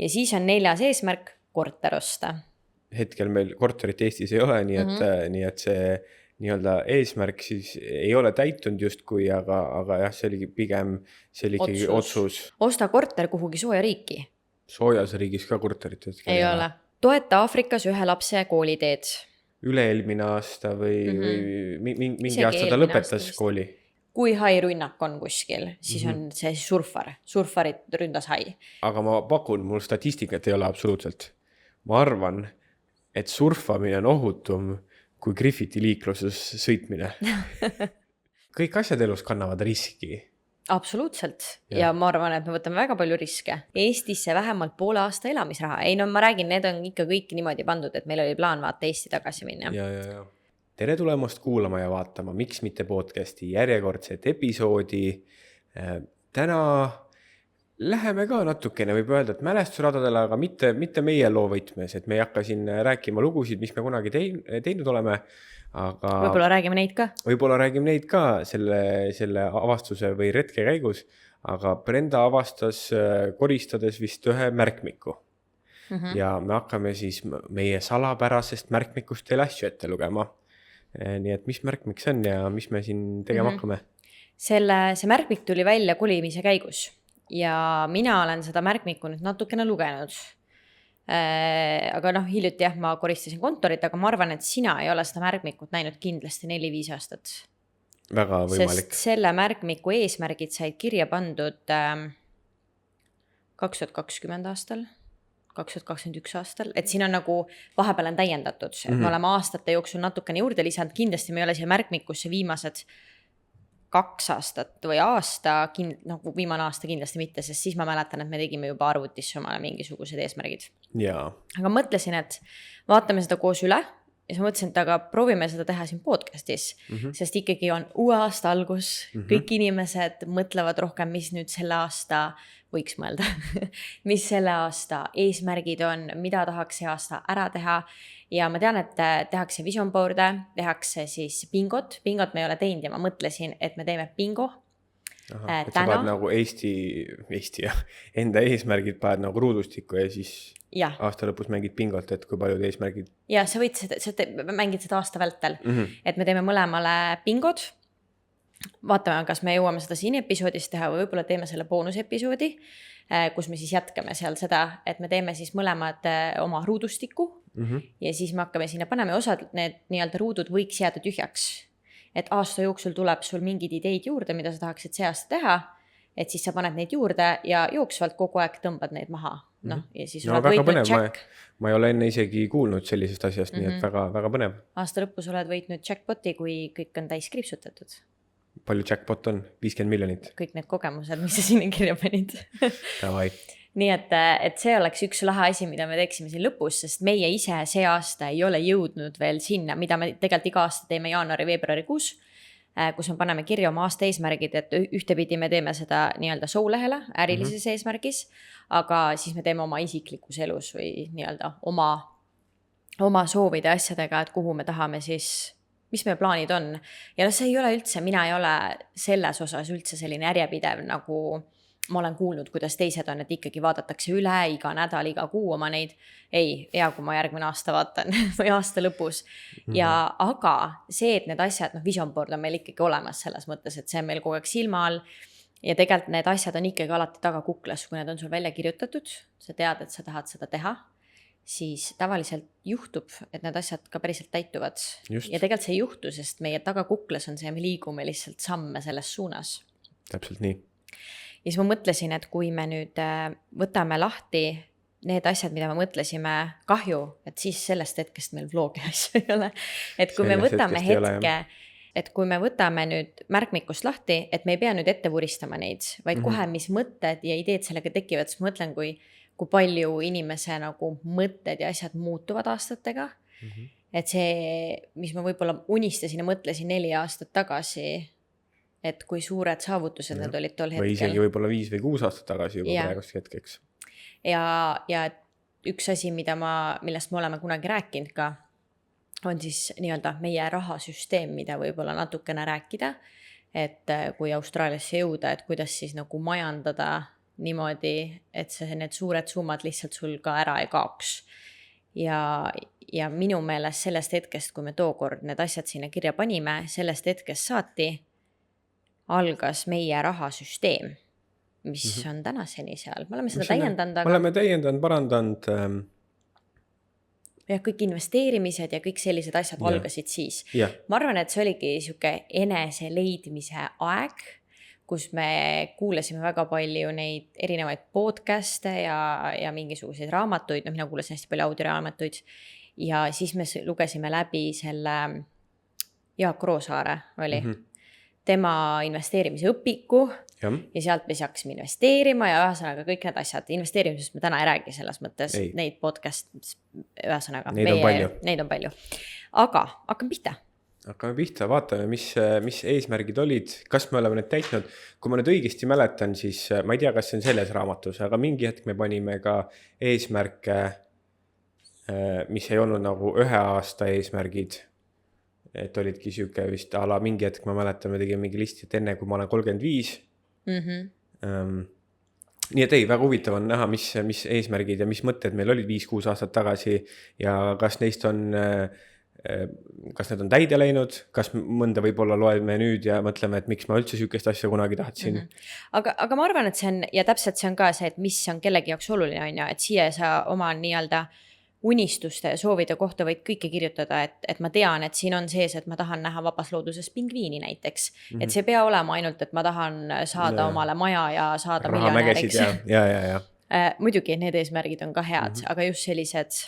Ja siis on 4. eesmärk korter osta. Hetkel meil korterit Eestis ei ole, nii et see nii-öelda eesmärk siis ei ole täitunud justkui, aga jah, see oli pigem ikkagi otsus. Osta korter kuhugi sooja riiki. Soojas riigis ka korterit hetkel ei ole. Toeta Aafrikas 1 lapse kooliteed. Üle-eelmine aasta või mingi aasta ta lõpetas kooli. Kui hai rünnak on kuskil, siis on see surfarit ründas hai. Aga ma pakun, mul statistikat ei ole absoluutselt. Ma arvan, et surfamine on ohutum kui Griffiti liikluses sõitmine. Kõik asjad elus kannavad riski. Absoluutselt. Ja ma arvan, et me võtame väga palju riske. Eestisse vähemalt poole aasta elamisraha. Ei, no ma räägin, need on ikka kõik niimoodi pandud, et meil oli plaan vaata Eesti tagasi minna. Ja. Tere tulemast kuulama ja vaatama Miks mitte podcasti järjekordset episoodi. Täna läheme ka natukene, võib öelda, et mälestusradadele, aga mitte meie loovõtmes, et me ei hakka siin rääkima lugusid, mis me kunagi teinud oleme. Aga võib-olla räägime neid ka selle avastuse või retke käigus, aga Brenda avastas koristades vist ühe märkmiku. Ja me hakkame siis meie salapärasest märkmikust teile asju ette lugema. Nii et mis märkmik see on ja mis me siin tegema hakkame? See märkmik tuli välja kolimise käigus ja mina olen seda märkmikku nüüd natukene lugenud. Aga hiljuti ma koristasin kontorit, aga ma arvan, et sina ei ole seda märkmikut näinud kindlasti 4-5 aastat. Väga võimalik. Sest selle märkmiku eesmärgid said kirja pandud 2020 aastal, 2021 aastal, et siin on nagu vahepeal on täiendatud, et me oleme aastate jooksul natukene juurde lisanud, kindlasti me ei ole siia märkmikusse viimased 2 aastat või aasta, nagu viimane aasta kindlasti mitte, sest siis ma mäletan, et me tegime juba arvutisse omale mingisugused eesmärgid. Aga mõtlesin, et vaatame seda koos üle ja siis mõtlesin, et aga proovime seda teha siin podcastis, sest ikkagi on uue aasta algus, kõik inimesed mõtlevad rohkem, mis nüüd selle aasta võiks mõelda, mis selle aasta eesmärgid on, mida tahaks see aasta ära teha. Ja ma tean, et tehakse vision board'e, tehakse siis bingot me ei ole teinud ja ma mõtlesin, et me teeme bingo. Et sa paned nagu Eesti enda eesmärgid paned nagu ruudustikku ja siis aasta lõpus mängid bingot, et kui paljud eesmärgid. Ja sa võid mängid seda aasta vältel, et me teeme mõlemale bingod. Vaatame, kas me jõuame seda siin episoodis teha või võib-olla teeme selle boonusepisoodi, kus me siis jätkame seal seda, et me teeme siis mõlemad oma ruudustikku ja siis me hakkame sinna paneme osad need nii-öelda ruudud võiks jääda tühjaks. Et aasta jooksul tuleb sul mingid ideid juurde, mida sa tahaksid see aasta teha, et siis sa paned neid juurde ja jooksvalt kogu aeg tõmbad neid maha. Ja siis oled võitnud check. Ma ei ole enne isegi kuulnud sellisest asjast, nii et väga põnev. Aasta lõpus oled võitnud jackpoti, kui kõik on täis kriipsutatud. Palju jackpot on? 50 miljonit? Kõik need kogemused, mis sa sinna kirja panid. Nii et see oleks üks lahe asi, mida me teeksime siin lõpus, sest meie ise see aasta ei ole jõudnud veel sinna, mida me tegelikult iga aasta teeme jaanuari-veebruarikuus, kus me paneme kirja oma aasta eesmärgid, et ühtepidi me teeme seda nii-öelda show-lehele ärilises eesmärgis, aga siis me teeme oma isiklikus elus või nii-öelda oma soovide asjadega, et kuhu me tahame siis mis meie plaanid on. Ja see ei ole üldse, mina ei ole selles osas üldse selline järjepidev, nagu ma olen kuulnud, kuidas teised on, et ikkagi vaadatakse üle iga nädal, iga kuu oma neid. Ei, hea, kui ma järgmine aasta vaatan või aasta lõpus. Aga see, et need asjad, vision board on meil ikkagi olemas selles mõttes, et see on meil kogu aeg silma all ja tegelikult need asjad on ikkagi alati taga kuklas, kui need on sul välja kirjutatud, sa tead, et sa tahad seda teha, siis tavaliselt juhtub, et need asjad ka päriselt täituvad. Ja tegelikult see ei juhtu, sest meie tagakuklas on see, me liigume lihtsalt samme selles suunas. Täpselt nii. Ja siis ma mõtlesin, et kui me nüüd võtame lahti need asjad, mida me mõtlesime, kahju, et siis sellest hetkest meil vlogi asju ei ole. Et kui me võtame hetke, et kui me võtame nüüd märkmikust lahti, et me ei pea nüüd ette vuristama neid, vaid kohe mis mõtted ja ideed sellega tekivad, siis mõtlen, kui palju inimese nagu mõtted ja asjad muutuvad aastatega. Et see, mis ma võib-olla unistasin ja mõtlesin 4 aastat tagasi, et kui suured saavutused need olid tol hetkel. Või isegi võib-olla 5 või 6 aastat tagasi juba praegust hetkeks. Ja üks asi, millest me oleme kunagi rääkinud ka, on siis nii-öelda meie rahasüsteem, mida võib-olla natukene rääkida, et kui Austraaliasse jõuda, et kuidas siis nagu majandada niimoodi, et need suured summad lihtsalt sul ka ära ei kaoks. Ja minu meelest sellest hetkest, kui me tookord need asjad sinna kirja panime, sellest hetkest saati algas meie rahasüsteem, mis on tänaseni seal. Me oleme seda täiendanud. Me oleme täiendanud, parandanud. Ja kõik investeerimised ja kõik sellised asjad algasid siis. Ma arvan, et see oligi siuke enese leidmise aeg, kus me kuulasime väga palju neid erinevaid podcast'e ja mingisuguseid raamatuid. Mina kuulasin hästi palju audioraamatuid. Ja siis me lugesime läbi selle Jaak Roosaare oli. Tema investeerimise õpiku ja sealt me hakkasime investeerima ja ühesõnaga kõik need asjad. Investeerimisest me täna ei räägi selles mõttes, neid podcast, ühesõnaga. Neid on palju. Aga hakkame pihta. Vaatame, mis eesmärgid olid, kas me oleme need täitnud. Kui ma nüüd õigesti mäletan, siis ma ei tea, kas see on selles raamatus, aga mingi hetk me panime ka eesmärke, mis ei olnud nagu 1 aasta eesmärgid. Et olidki siuke vist ala mingi hetk, ma mäletan, me tegime mingi listi, et enne kui ma olen 35. Nii et väga huvitav on näha, mis eesmärgid ja mis mõtted meil olid 5-6 aastat tagasi ja kas neist on, kas need on täide läinud, kas mõnda võib-olla loeme nüüd ja mõtleme, et miks ma üldse siukest asja kunagi tahtsin. Aga ma arvan, et see on, ja täpselt see on ka see, et mis on kellegi jaoks oluline on ja, et siia sa oma nii-öelda unistuste ja soovide kohta võid kõike kirjutada, et ma tean, et siin on sees, et ma tahan näha vabas looduses pingviini näiteks. Et see pea olema ainult, et ma tahan saada omale maja ja saada miljonäriks. Muidugi need eesmärgid on ka head, aga just sellised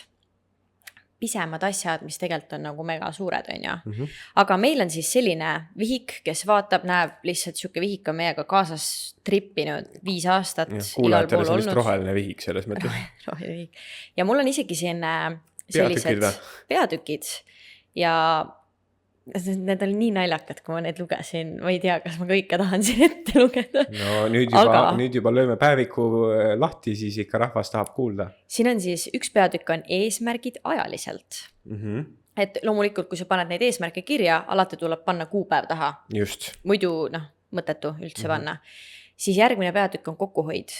pisemad asjad, mis tegelikult on nagu mega suured on ja. Aga meil on siis selline vihik, kes vaatab, näeb lihtsalt siuke vihik on meiega kaasas trippinud 5 aastat. Kuulajatele see on vist roheline vihik selles mõttes. Roheline vihik. Ja mul on isegi siin sellised peatükid ja need oli nii naljakad, kui ma need lugesin. Ma ei tea, kas ma kõike tahan siin ette lugeda. No nüüd juba lööme päeviku lahti, siis ikka rahvas tahab kuulda. Siin on siis üks peatükk on eesmärgid ajaliselt. Et loomulikult, kui sa paned neid eesmärke kirja, alati tuleb panna kuupäev taha. Just. Muidu mõttetu üldse panna. Siis järgmine peatükk on kokkuhoid.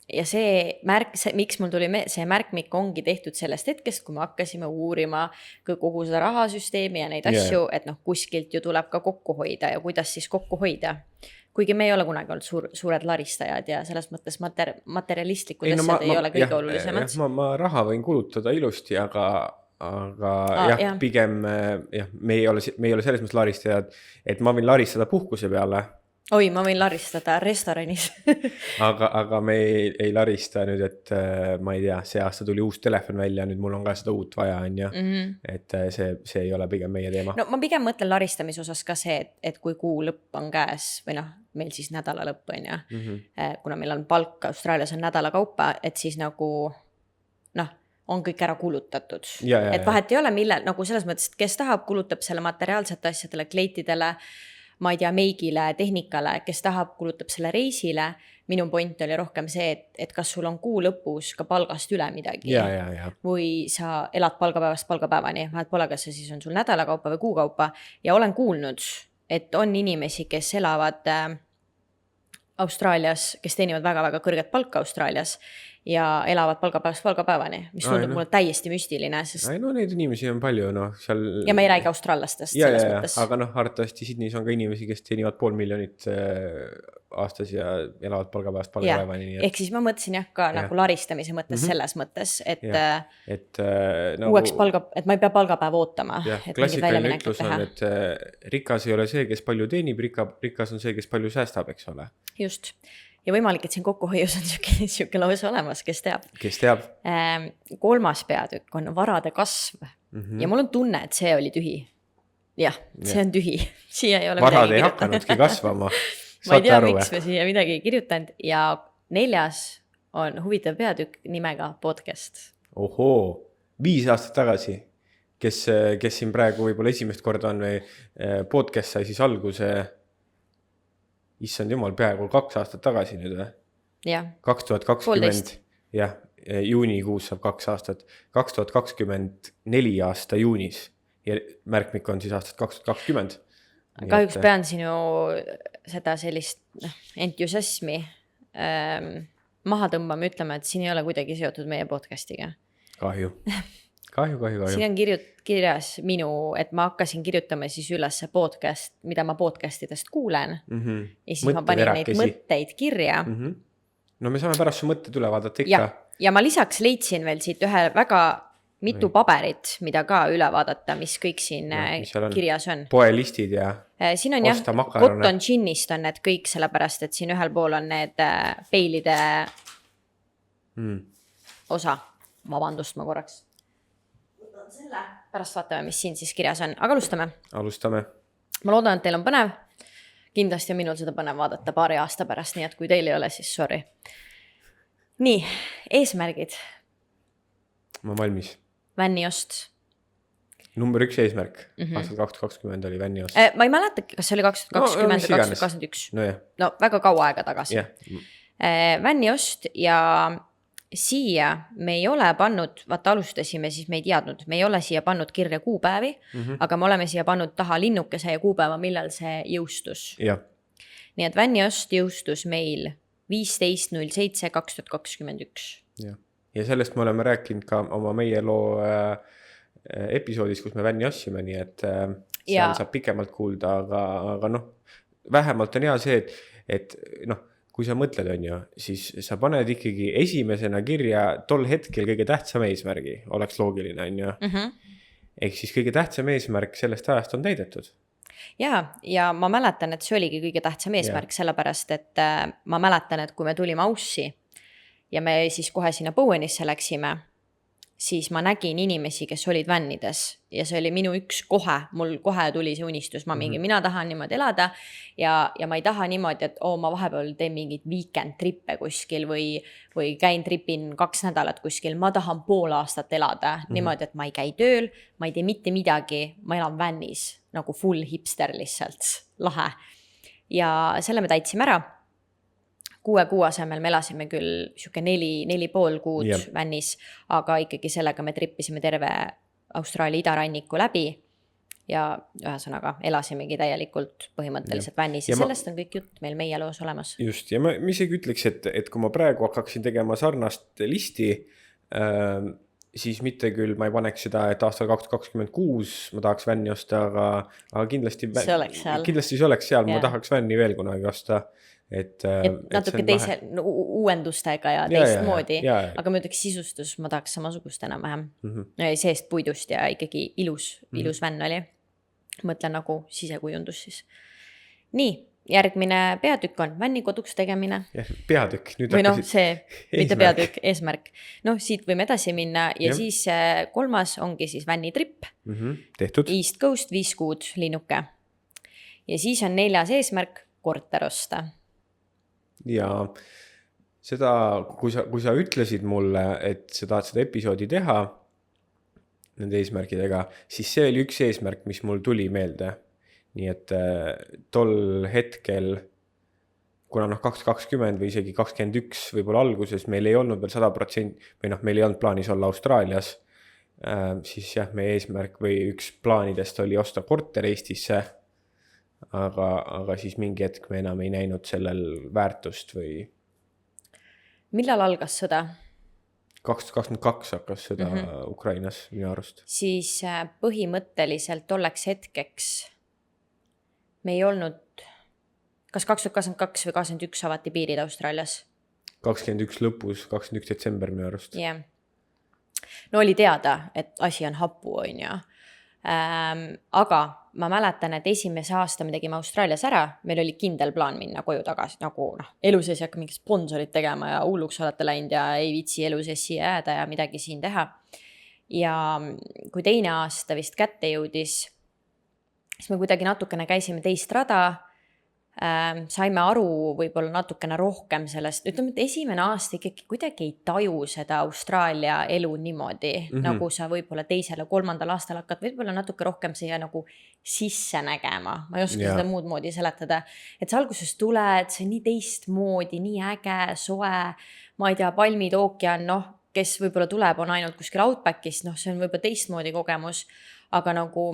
Ja see märk, miks mul tuli see märkmik ongi tehtud sellest hetkest, kui me hakkasime uurima kogu seda rahasüsteemi ja neid asju, et kuskilt ju tuleb ka kokku hoida ja kuidas siis kokku hoida. Kuigi me ei ole kunagi olnud suured laristajad ja selles mõttes materialistlikud asjad ei ole kõige olulisemad. Ma raha võin kulutada ilusti, aga pigem me ei ole selles mõttes laristajad, et ma võin laristada puhkuse peale. Oi, ma võin laristada restoranis. aga me ei larista nüüd, et ma ei tea, see aasta tuli uus telefon välja, nüüd mul on ka seda uut vaja, on ja. Et see ei ole pigem meie teema. No ma pigem mõtlen laristamise osas ka see, et kui kuu lõpp on käes või meil siis nädala lõpp on ja, kuna meil on palk, Austraalias on nädala kaupa, et siis nagu on kõik ära kulutatud. Et vahet ei ole millel, nagu selles mõttes, et kes tahab, kulutab selle materiaalsete asjadele, kleitidele, ma ei tea, meigile, tehnikale, kes tahab, kulutab selle reisile. Minu point oli rohkem see, et kas sul on kuu lõpus ka palgast üle midagi. Või sa elad palgapäevast palgapäevani, vahet pole, kas see siis on sul nädalakaupa või kuukaupa. Ja olen kuulnud, et on inimesi, kes elavad Austraalias, kes teenivad väga-väga kõrget palka Austraalias ja elavad palgapäevast palgapäevani, mis tundub mulle täiesti müstiline. Sest... neid inimesi on palju, seal... Ja me ei räägi austraallastest selles mõttes. Aga arvatavasti Sydneys on ka inimesi, kes teenivad 500 000 aastas ja elavad palgapäevast palgapäevani. Ehk siis ma mõtlesin ka nagu laristamise mõttes selles mõttes, et uueks et ma ei pea palgapäev ootama. Klassikaline ütlus on, et rikas ei ole see, kes palju teenib, rikas on see, kes palju säästab, eks ole. Just. Ja võimalik, et siin kokkuhoius on siuke lause olemas, kes teab. Kes teab? 3. peatükk on varade kasv. Ja mul on tunne, et see oli tühi. Jah, see on tühi. Siia ei ole varad ei hakanudki kasvama. Ma ei tea, miks me siia midagi kirjutanud. Ja 4. on huvitav peatükk nimega podcast. Ohoo, 5 aastat tagasi. Kes siin praegu võib-olla esimest korda on või podcast sai siis alguse... Issand jumal, peaaegu 2 aastat tagasi nüüd või? Jah. 2020, juunikuus saab 2 aastat. 2024 aasta juunis ja märkmik on siis aastat 2020. Kahjuks pean sinu seda sellist entusiasmi maha tõmbame, ütleme, et siin ei ole kuidagi seotud meie podcastiga. Kahju. Siin on kirjas et ma hakkasin kirjutama siis üles podcast, mida ma podcastidest kuulen. Ja siis ma panin neid mõtteid kirja. No me saame pärast su mõtted üle vaadata ikka. Ja ma lisaks leidsin veel siit ühe väga mitu paberit, mida ka üle vaadata, mis kõik siin kirjas on. Poelistid ja siin on cotton ginnist on need kõik, sellepärast, et siin ühel pool on need peilide osa. Vabandust, ma korraks võtan selle. Pärast vaatame, mis siin siis kirjas on. Aga alustame. Ma loodan, et teil on põnev. Kindlasti on minul seda põnev vaadata paari aasta pärast, nii et kui teil ei ole, siis sorry. Nii, eesmärgid. Ma valmis. Vänniost. Number 1 eesmärk. Aastal 2020 oli vänniost. Ma ei mäleta, kas see oli 2020 või 2021. No väga kaua aega tagasi. Vänniost ja siia me ei ole pannud, vaata alustasime, siis me ei teadnud, me ei ole siia pannud kirja kuupäevi, aga me oleme siia pannud taha linnukese ja kuupäeva, millal see jõustus. Nii et vänniost jõustus meil 15.07.2021. Ja sellest me oleme rääkinud ka oma meie loo episoodis, kus me vänni ostsime, nii et seal saab pikemalt kuulda, aga noh, vähemalt on hea see, et noh, kui sa mõtled, on ju, siis sa paned ikkagi esimesena kirja tol hetkel kõige tähtsam eesmärgi, oleks loogiline, on ju. Ehk siis kõige tähtsam eesmärk sellest ajast on täidetud. Ja ma mäletan, et see oligi kõige tähtsam eesmärk, sellepärast, et ma mäletan, et kui me tulime Aussi ja me siis kohe sinna Bowenisse läksime, siis ma nägin inimesi, kes olid vännides ja see oli minu mul kohe tuli see unistus, mina tahan niimoodi elada ja ma ei taha niimoodi, et ma vahepeal teen mingid weekend trippe kuskil või käin tripin 2 nädalat kuskil, ma tahan pool aastat elada niimoodi, et ma ei käi tööl, ma ei tee mitte midagi, ma elan vännis nagu full hipster lihtsalt, lahe. Ja selle me täitsime ära. 6 kuu asemel me elasime küll 4,5 kuud vännis, aga ikkagi sellega me trippisime terve Austraalia idaranniku läbi ja ühesõnaga elasimegi täielikult põhimõtteliselt vännis ja sellest on kõik jutt meil meie loos olemas. Just, ja ma isegi ütleks, et kui ma praegu hakkaksin tegema sarnast listi, siis mitte küll ma ei paneks seda, et aastal 2026 ma tahaks vänni osta, aga kindlasti see oleks seal, ma tahaks vänni veel kunagi osta. Et natuke teise uuendustega ja teistmoodi, aga ma ütleks sisustus, ma tahaks samasugust enam-vähem. Seest puidust ja ikkagi ilus vänn oli. Mõtlen nagu sisekujundus siis. Nii, järgmine peatükk on vänni koduks tegemine. Peatükk. Või see, mitte peatükk, eesmärk. Siit võime edasi minna ja siis 3. ongi siis vänni tripp. Tehtud. East Coast 5 kuud linnuke. Ja siis on 4. eesmärk korter osta. Ja seda, kui sa ütlesid mulle, et sa tahad seda episoodi teha nende eesmärkidega, siis see oli üks eesmärk, mis mul tuli meelde. Nii et tol hetkel, kuna 2020 või isegi 2021 võib-olla alguses meil ei olnud veel 100% või meil ei olnud plaanis olla Austraalias, siis meie eesmärk või üks plaanidest oli osta korter Eestisse. Aga siis mingi hetk me enam ei näinud sellel väärtust või... Millal algas sõda? 2022 hakkas sõda Ukrainas minu arust. Siis põhimõtteliselt tolleks hetkeks me ei olnud... Kas 2022 või 2021 avati piirid Austraalias? 21 lõpus, 21 detsember minu arust. No oli teada, et asi on hapu, on ju. Aga ma mäletan, et esimese aasta me tegime Austraalias ära, meil oli kindel plaan minna koju tagasi, nagu elu sees ei hakka mingi sponsorit tegema ja hulluks olete läinud ja ei viitsi elu sees siia jääda ja midagi siin teha. Ja kui 2. aasta vist kätte jõudis, siis me kuidagi natukene käisime teist rada, saime aru võib-olla natukene rohkem sellest, ütleme, et esimene aasta ikkagi kuidagi ei taju seda Austraalia elu niimoodi, nagu sa võib-olla 2. ja 3. aastal hakkad võib-olla natuke rohkem siia nagu sisse nägema. Ma ei oska seda muud moodi seletada, et sa alguses tuled, see nii teistmoodi, nii äge, soe, ma ei tea, palmid, ookean, kes võib-olla tuleb, on ainult kuskil Outbackist, see on võib-olla teistmoodi kogemus, aga nagu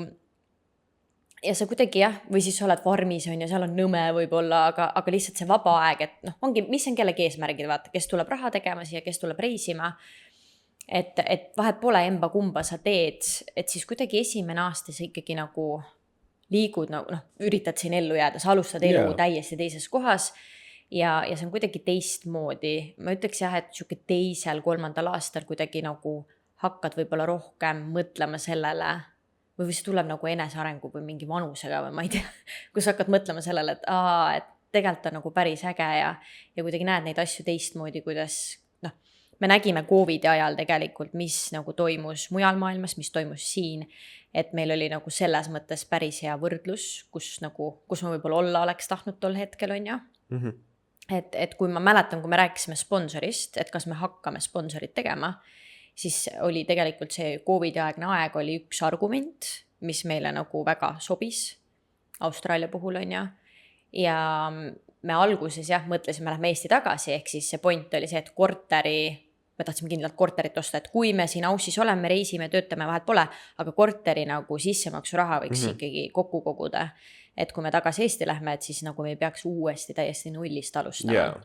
ja sa kuidagi jah, või siis sa oled farmis on ja seal on nõme võib-olla, aga lihtsalt see vaba aeg, et noh, ongi, mis on kellegi eesmärgid, vaata, kes tuleb raha tegema siia, kes tuleb reisima. Et vahet pole emba kumba sa teed, et siis kuidagi esimene aasta sa ikkagi nagu liigud, noh, üritad siin ellu jääda, sa alustad elu täiesti teises kohas ja see on kuidagi teistmoodi. Ma ütleks jah, et siuke teisel, 3. aastal kuidagi nagu hakkad võib-olla rohkem mõtlema sellele või see tuleb nagu enesearengu või mingi vanusega või ma ei tea, kus hakkad mõtlema sellele, et tegelikult on nagu päris äge ja kuidagi näed neid asju teistmoodi, kuidas noh, me nägime COVID ajal tegelikult, mis nagu toimus mujal maailmas, mis toimus siin, et meil oli nagu selles mõttes päris hea võrdlus, kus ma võib-olla olla oleks tahtnud tol hetkel, on ju. Et kui ma mäletan, kui me rääkisime sponsorist, et kas me hakkame sponsorit tegema, siis oli tegelikult see COVID-aegne aeg oli üks argument, mis meile nagu väga sobis Austraalia puhul, on ju. Ja me alguses jah, mõtlesime, lähme Eesti tagasi, ehk siis see point oli see, et me tahtsime kindlalt korterit osta, et kui me siin Aussis oleme, reisime, töötame, vahet pole, aga korteri nagu sissemaksu raha võiks ikkagi kokku koguda. Et kui me tagasi Eesti lähme, et siis nagu me ei peaks uuesti täiesti nullist alustama.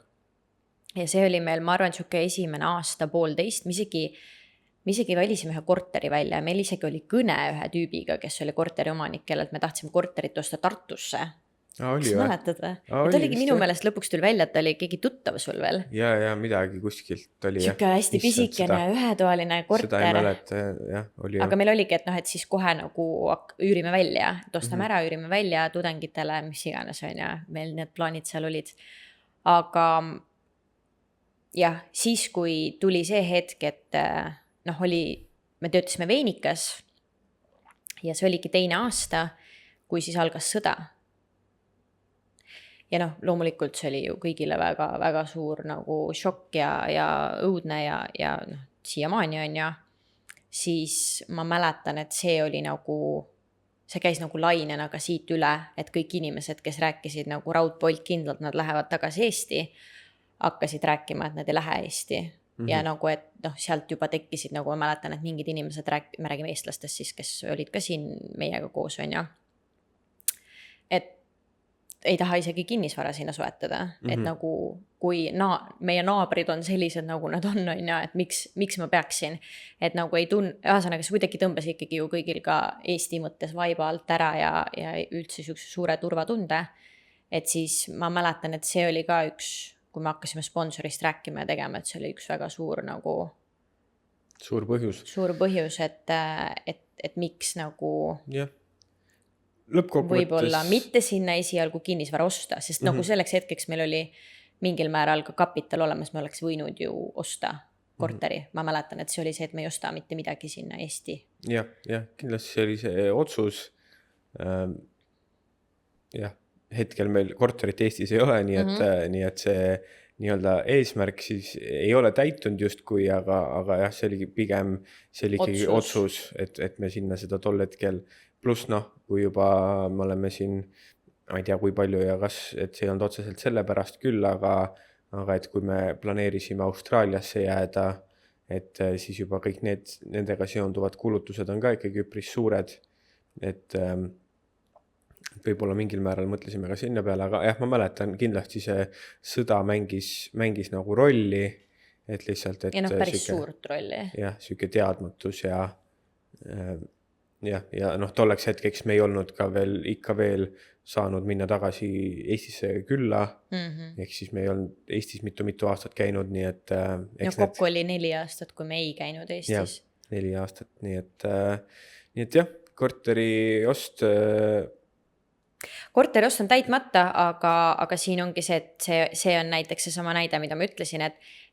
Ja see oli meil, ma arvan, siuke esimene aasta 1,5, me isegi valisime ühe korteri välja, meil isegi oli kõne ühe tüübiga, kes oli korteri omanik, kellelt me tahtsime korterit osta Tartusse. Kas mäletad või? Et oligi minu meelest lõpuks tuli välja, et oli keegi tuttav sul veel. Ja midagi kuskilt oli. Siuke hästi pisikene ühetoaline korter. Seda ei mäleta, jah, oli. Aga meil oligi, et siis kohe nagu üürime välja, et ostame ära, üürime välja tudengitele, mis iganes on ja meil need plaanid seal olid. Aga jah, siis kui tuli see hetk, et me töötasime Veinikas ja see oligi 2. aasta, kui siis algas sõda. Ja loomulikult see oli ju kõigile väga, väga suur nagu šokk ja õudne ja siiamaani on ja siis ma mäletan, et see oli nagu, see käis nagu lainena ka siit üle, et kõik inimesed, kes rääkisid nagu raudpolt kindlalt, nad lähevad tagasi Eesti, hakkasid rääkima, et nad ei lähe Eesti. Ja nagu, et sealt juba tekkisid, nagu ma mäletan, et mingid inimesed me räägime eestlastest siis, kes olid ka siin meiega koos on ja et ei taha isegi kinnisvara sinna soetada, et nagu kui meie naabrid on sellised, nagu nad on ja et miks ma peaksin, et nagu ei ühesõnaga see kuidagi tõmbas ikkagi ju kõigil ka Eesti mõttes vaiba alt ära ja üldse sükse suure turvatunde, et siis ma mäletan, et see oli ka üks, kui me hakkasime sponsorist rääkima ja tegema, et see oli üks väga suur nagu suur põhjus, et miks nagu jah. Lõppkokkuvõttes võib-olla mitte sinna esialgu kinnisvara osta, sest nagu selleks hetkeks meil oli mingil määral ka kapital olemas, me oleks võinud ju osta korteri. Ma mäletan, et see oli see, et me ei osta mitte midagi sinna Eesti. Jah, kindlasti see oli see otsus. Hetkel meil korterit Eestis ei ole, nii et see nii-öelda eesmärk siis ei ole täitunud justkui, aga jah, see oli pigem see oli ikkagi otsus, et me sinna seda tol hetkel pluss kui juba me oleme siin, ma ei tea kui palju ja kas, et see ei olnud otseselt selle pärast küll, aga et kui me planeerisime Austraaliasse jääda, et siis juba kõik nendega seonduvad kulutused on ka ikkagi üpris suured, et võib-olla mingil määral mõtlesime ka sinna peale, aga jah, ma mäletan kindlasti see sõda mängis nagu rolli, et lihtsalt, et ja päris suurt rolli. Jah, siuke teadmatus ja tolleks hetkeks me ei olnud ka ikka veel saanud minna tagasi Eestisse külla, ehk siis me ei olnud Eestis mitu aastat käinud, nii et kokku oli 4 aastat, kui me ei käinud Eestis. Jah, 4 aastat, nii et jah, korteri ost on täitmata, aga siin ongi see, et see on näiteks seesama näide, mida ma ütlesin,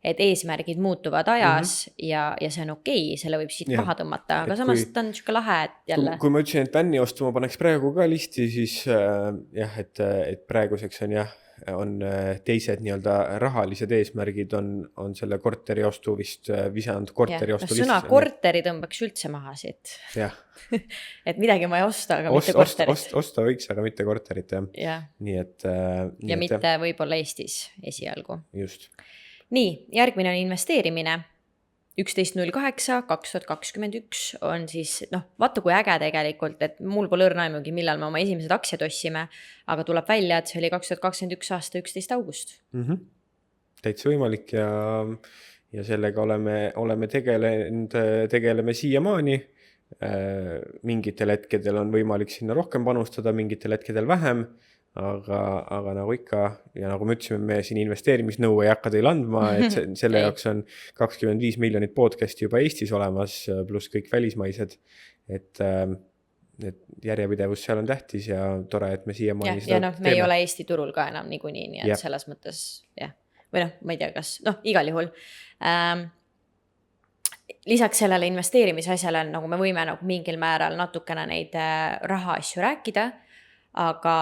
et eesmärgid muutuvad ajas ja see on okei, selle võib siit maha tõmmata, aga samas ta on siuke lahe, et jälle. Kui ma ütlesin, et vänni ostu ma paneks praegu ka listi, siis et praeguseks on teised nii-öelda rahalised eesmärgid on selle korteri ostu vist visanud korteri ostu sõna korteri tõmbaks üldse maha siit. Et midagi ma ei osta, aga mitte korterit. Osta võiks, aga mitte korterit, jah. Nii et ja mitte võib-olla Eestis esialgu. Just. Nii, järgmine on investeerimine. 11.08.2021 on siis, vaata kui äge tegelikult, et mul pole õrna aimugi, millal me oma esimesed aktsiad ostsime, aga tuleb välja, et see oli 2021 aasta 11. august. Täitsa võimalik ja sellega oleme tegeleme siiamaani. Mingitel hetkedel on võimalik sinna rohkem panustada, mingitel hetkedel vähem, aga nagu ikka ja nagu me ütlesime, me siin investeerimisnõu ei hakka teile andma, et selle jaoks on 25 miljonit podcasti juba Eestis olemas, pluss kõik välismaised, et järjepidevus seal on tähtis ja tore, et me siiamaani seda teeme. Me ei ole Eesti turul ka enam niikuinii, nii et selles mõttes või ma ei tea, kas igal juhul lisaks sellele investeerimise asjale, nagu me võime nagu mingil määral natukene neid raha asju rääkida, aga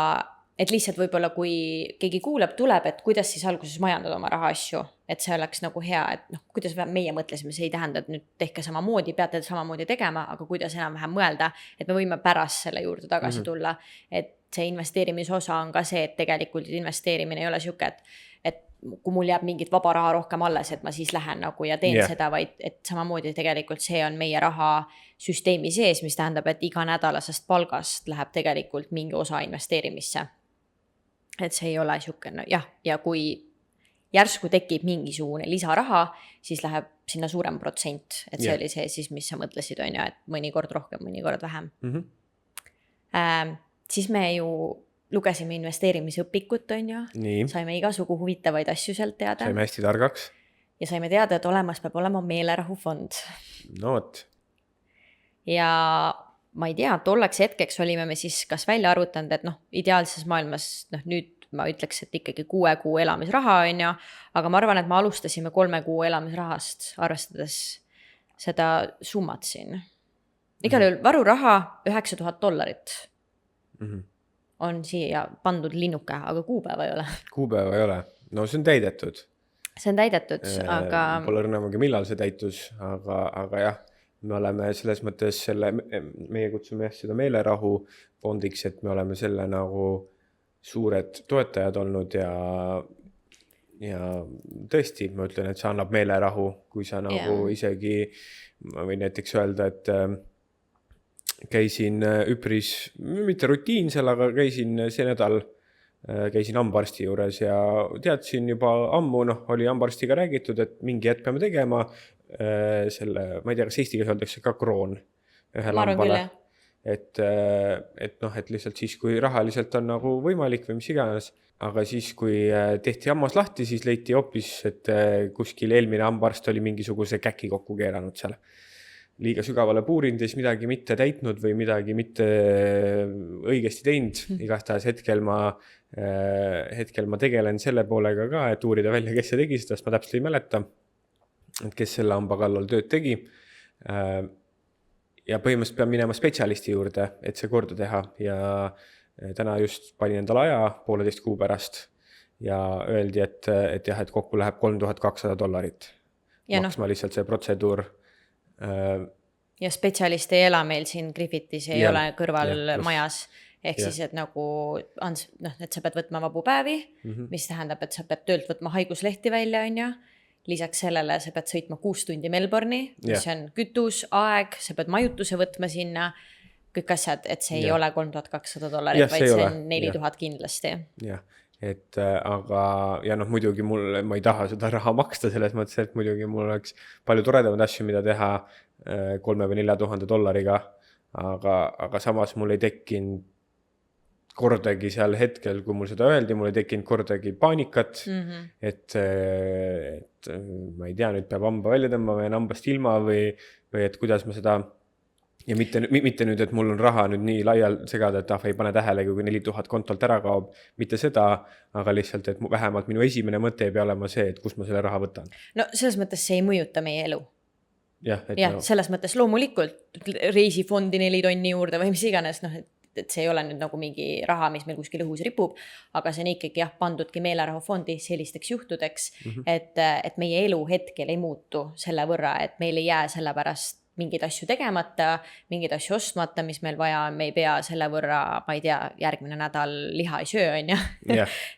et lihtsalt võib-olla kui keegi kuuleb, tuleb, et kuidas siis alguses majandada oma raha asju, et see oleks nagu hea, et kuidas meie mõtlesime, see ei tähenda, et nüüd tehke samamoodi, peate samamoodi tegema, aga kuidas enam-vähem mõelda, et me võime pärast selle juurde tagasi tulla, et see investeerimise osa on ka see, et tegelikult investeerimine ei ole siuke, et kui mul jääb mingit vaba raha rohkem alles, et ma siis lähen nagu ja teen seda, vaid et samamoodi tegelikult see on meie rahasüsteemi sees, mis tähendab, et iga nädalasest palgast läheb tegelikult mingi osa investeerimisse. Et see ei ole siukene, ja kui järsku tekib mingisugune lisaraha, siis läheb sinna suurem protsent, et see oli see siis, mis sa mõtlesid, on ju, et mõnikord rohkem, mõnikord vähem. Siis me ju lugesime investeerimisõpikut, on ju. Saime igasugu huvitavaid asju sealt teada. Saime hästi targaks. Ja saime teada, et olemas peab olema meelerahufond. No vot. Ja ma ei tea, tolleks hetkeks olime me siis kas välja arvutanud, et ideaalses maailmas, nüüd ma ütleks, et ikkagi 6 kuu elamisraha on ju, aga ma arvan, et me alustasime 3 kuu elamisrahast, arvestades seda summat siin. Igal juhul varuraha $9,000 on siia pandud linnuke, aga kuupäeva ei ole. Kuupäeva ei ole. No see on täidetud. See on täidetud, aga... Pole õrnamagi, millal see täitus, aga jah, me oleme selles mõttes meie kutsume seda meelerahu fondiks, et me oleme selle nagu suured toetajad olnud ja tõesti, ma ütlen, et see annab meelerahu, kui sa nagu isegi, ma võin näiteks öelda, et käisin üpris, mitte rutiinsel, aga käisin see nädal, käisin hambaarsti juures ja teadsin juba ammu, oli hambaarstiga räägitud, et mingi hetk peame tegema selle, ma ei tea, kas eesti keeles öeldakse ka kroon ühe lambale. Et lihtsalt siis, kui rahaliselt on nagu võimalik või mis iganes, aga siis, kui tehti hammas lahti, siis leiti hoopis, et kuskil eelmine hambaarst oli mingisuguse käki kokku keeranud seal. Liiga sügavale puurinud, siis midagi mitte täitnud või midagi mitte õigesti teinud. Igastahes hetkel ma tegelen selle poolega ka, et uurida välja, kes see tegi, sest ma täpselt ei mäleta, et kes selle hamba kallal tööd tegi. Ja põhimõtteliselt pean minema spetsialisti juurde, et see korda teha ja täna just panin endale aja 1,5 kuu pärast ja öeldi, et kokku läheb $3,200 maksma lihtsalt see protseduur. Ja spetsialist ei ela meil siin Griffithis, ei ole kõrval majas, ehk siis, et nagu et sa pead võtma vabu päevi, mis tähendab, et sa pead töölt võtma haiguslehti välja, on ju. Lisaks sellele sa pead sõitma 6 tundi Melbourne'i, mis on kütus, aeg, sa pead majutuse võtma sinna, kõik asjad, et see ei ole $3,200, vaid see on 4,000 kindlasti. Jah, aga muidugi ma ei taha seda raha maksta selles mõttes, et muidugi mul oleks palju toredamaid asju, mida teha $3,000 või $4,000, aga samas mul ei tekkinud kordagi seal hetkel, kui mul seda öeldi, mul ei tekkinud kordagi paanikat, et ma ei tea, nüüd peab hamba välja tõmbama ja hambast ilma või et kuidas ma seda, ja mitte nüüd, et mul on raha nüüd nii laial segada, et ei pane tähele, kui 4,000 kontolt ära kaob, mitte seda, aga lihtsalt, et vähemalt minu esimene mõte ei pea olema see, et kust ma selle raha võtan. No selles mõttes see ei mõjuta meie elu. Jah, selles mõttes loomulikult reisifondi 4 tonni juurde või mis iganes, et see ei ole nüüd nagu mingi raha, mis meil kuskil õhus ripub, aga see on ikkagi pandudki meelerahufondi sellisteks juhtudeks, et meie elu hetkel ei muutu selle võrra, et meil ei jää selle pärast mingeid asju tegemata, mingeid asju ostmata, mis meil vaja on, me ei pea selle võrra, ma ei tea, järgmine nädal liha ei söö, on ju.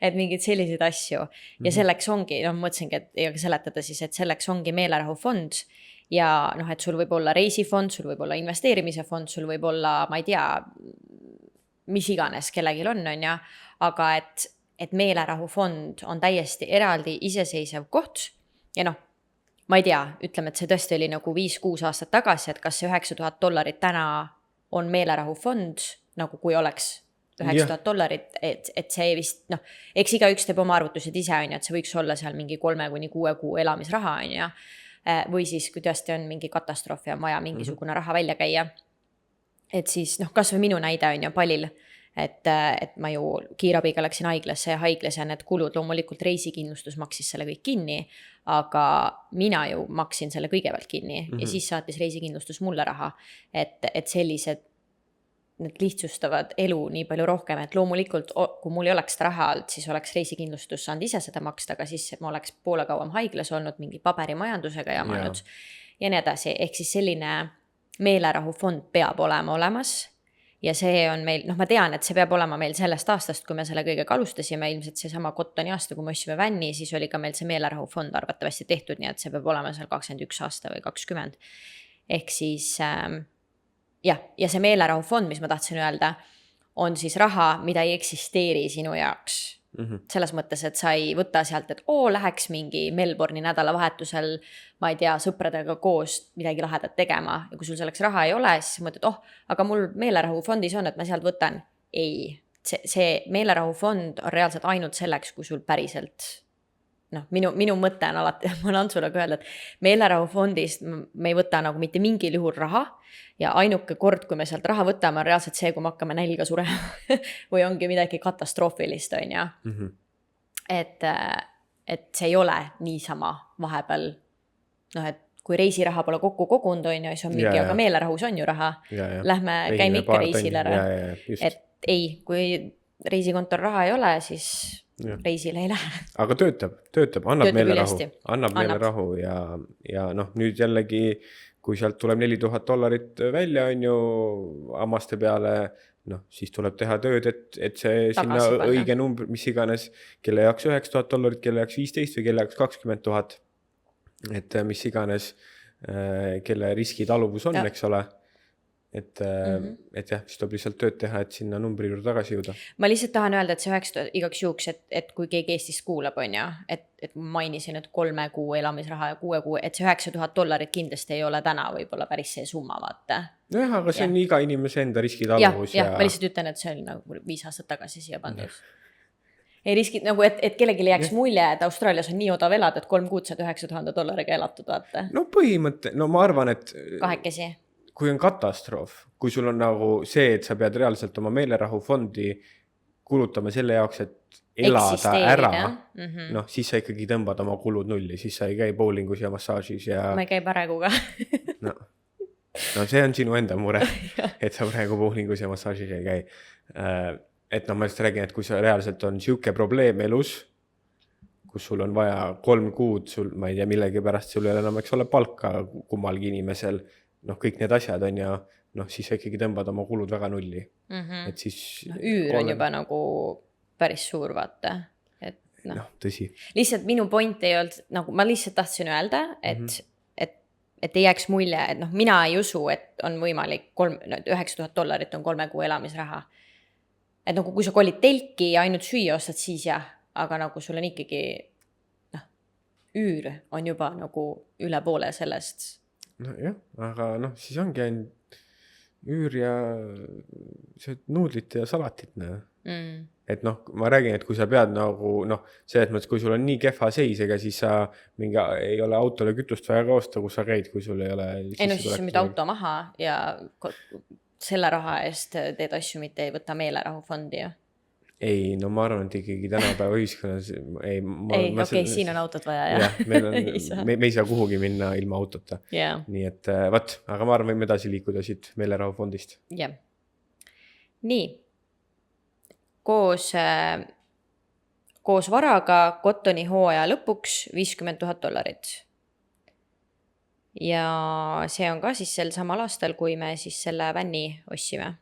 Et mingid selliseid asju. Ja selleks ongi, mõtlesingi, et seletada siis, et selleks ongi meelerahufond ja noh, et sul võib olla reisifond, sul võib olla investeerimise fond, sul võib olla, ma ei tea, mis iganes kellegil on ju, aga et meelerahufond on täiesti eraldi iseseisev koht ja noh, ma ei tea, ütleme, et see tõesti oli nagu 5-6 aastat tagasi, et kas see $9,000 täna on meelerahufond, nagu kui oleks $9,000, et see vist, noh, eks igaüks teeb oma arvutused ise, on ju, et see võiks olla seal mingi 3-6 kuu elamisraha, on ju, või siis, kui tõesti on mingi katastroof ja vaja mingisugune raha välja käia, et siis, noh, kas või minu näide on ju palil, et ma ju kiirabiga läksin haiglasse ja haiglas ja need kulud, loomulikult reisikindlustus maksis selle kõik kinni, aga mina ju maksin selle kõigepealt kinni ja siis saatis reisikindlustus mulle raha, et sellised need lihtsustavad elu nii palju rohkem, et loomulikult, kui mul ei oleks raha alt, siis oleks reisikindlustus saanud ise seda maksta, aga siis ma oleks poole kauem haiglas olnud mingi paberimajandusega jamanud ja nii edasi. Ehk siis selline meelerahufond peab olema olemas ja see on meil, noh, ma tean, et see peab olema meil sellest aastast, kui me selle kõigega alustasime, ilmselt see sama Kottoni aasta, kui me ostsime vänni, siis oli ka meil see meelerahufond arvatavasti tehtud, nii et see peab olema seal 21 aasta või 20. Ehk siis ja see meelerahufond, mis ma tahtsin öelda, on siis raha, mida ei eksisteeri sinu jaoks. Selles mõttes, et sa ei võta sealt, et läheks mingi Melbourne'i nädalavahetusel, ma ei tea, sõpradega koos midagi lahedat tegema ja kui sul selleks raha ei ole, siis mõtled, aga mul meelerahufondis on, et ma sealt võtan. Ei, see meelerahufond on reaalselt ainult selleks, kui sul päriselt, noh, minu mõte on alati, ma olen sulle ka öelda, et meelerahufondist me ei võta nagu mitte mingil juhul raha ja ainuke kord, kui me sealt raha võtame, on reaalselt see, kui me hakkame nälga surema või ongi midagi katastroofilist, on ju. Et see ei ole niisama vahepeal, noh, et kui reisiraha pole kokku kogunud, on ju, siis on mingi, aga meelerahus on ju raha. Lähme, käime ikka reisil ära. Et ei, kui reisikontor raha ei ole, siis reisile ei lähe. Aga töötab, annab meelerahu ja noh, nüüd jällegi, kui sealt tuleb $4,000 välja, on ju, hammaste peale, noh, siis tuleb teha tööd, et see sinna õige number, mis iganes, kelle jaoks $9,000, kelle jaoks 15 või kelle jaoks 20 000, et mis iganes, kelle riskitaluvus on, eks ole. Et jah, siis tuleb lihtsalt tööd teha, et sinna numbri juurde tagasi jõuda. Ma lihtsalt tahan öelda, et see 9 igaks juhuks, et kui keegi Eestist kuulab, on ja, et mainisin, et 3 kuu elamisraha ja 6 kuu, et see $9,000 kindlasti ei ole täna võib-olla päris see summa, vaata. Jah, aga see on iga inimese enda riskitaluvus. Ja ma lihtsalt ütlen, et see oli nagu 5 aastat tagasi siia pandud. Ei riskid nagu, et kellelegi jääks mulje, et Austraalias on nii odav elada, et 3 kuud saad $9,000 elatud, vaata. No põhimõte, no ma arvan, et kahekesi. Kui on katastroof, kui sul on nagu see, et sa pead reaalselt oma meelerahufondi kulutama selle jaoks, et elada ära, noh, siis sa ikkagi tõmbad oma kulud nulli, siis sa ei käi bowlingus ja massaažis ja... Ma ei käi praegu ka. No see on sinu enda mure, et sa praegu bowlingus ja massaažis ei käi. Et noh, ma just räägin, et kui sa reaalselt on siuke probleem elus, kus sul on vaja 3 kuud, ma ei tea, millegi pärast sul ei ole enam, eks ole, palka kummalgi inimesel, noh, kõik need asjad on ja noh, siis sa ikkagi tõmbad oma kulud väga nulli. Et siis... Üür on juba nagu päris suur, vaata. noh, tõsi. Lihtsalt minu point ei olnud, nagu ma lihtsalt tahtsin öelda, et ei jääks mulje, et noh, mina ei usu, et on võimalik $9,000 on 3 kuu elamisraha. Et nagu kui sa kolid telki ja ainult süüa ostad, siis jah, aga nagu sul on ikkagi, noh, üür on juba nagu üle poole sellest. No jah, aga noh, siis ongi ainult üür ja nuudlit ja salatit. Et noh, ma räägin, et kui sa pead nagu, noh, selles mõttes, kui sul on nii kehva seis, ega siis sa mingi ei ole autole kütust vaja ka osta, kus sa käid, kui sul ei ole... Ei no siis nüüd auto maha ja selle raha eest teed asju, mitte ei võta meelerahufondi ju. Ei, no ma arvan, et ikkagi tänapäeva ühiskonnas okei, siin on autot vaja, jah. Me ei saa kuhugi minna ilma autota. Nii et vaat, aga ma arvan, võime edasi liikuda siit meelerahufondist. Jah. Nii. Koos varaga Kottoni hooaja lõpuks $50,000. Ja see on ka siis sel samal aastal, kui me siis selle vänni ossime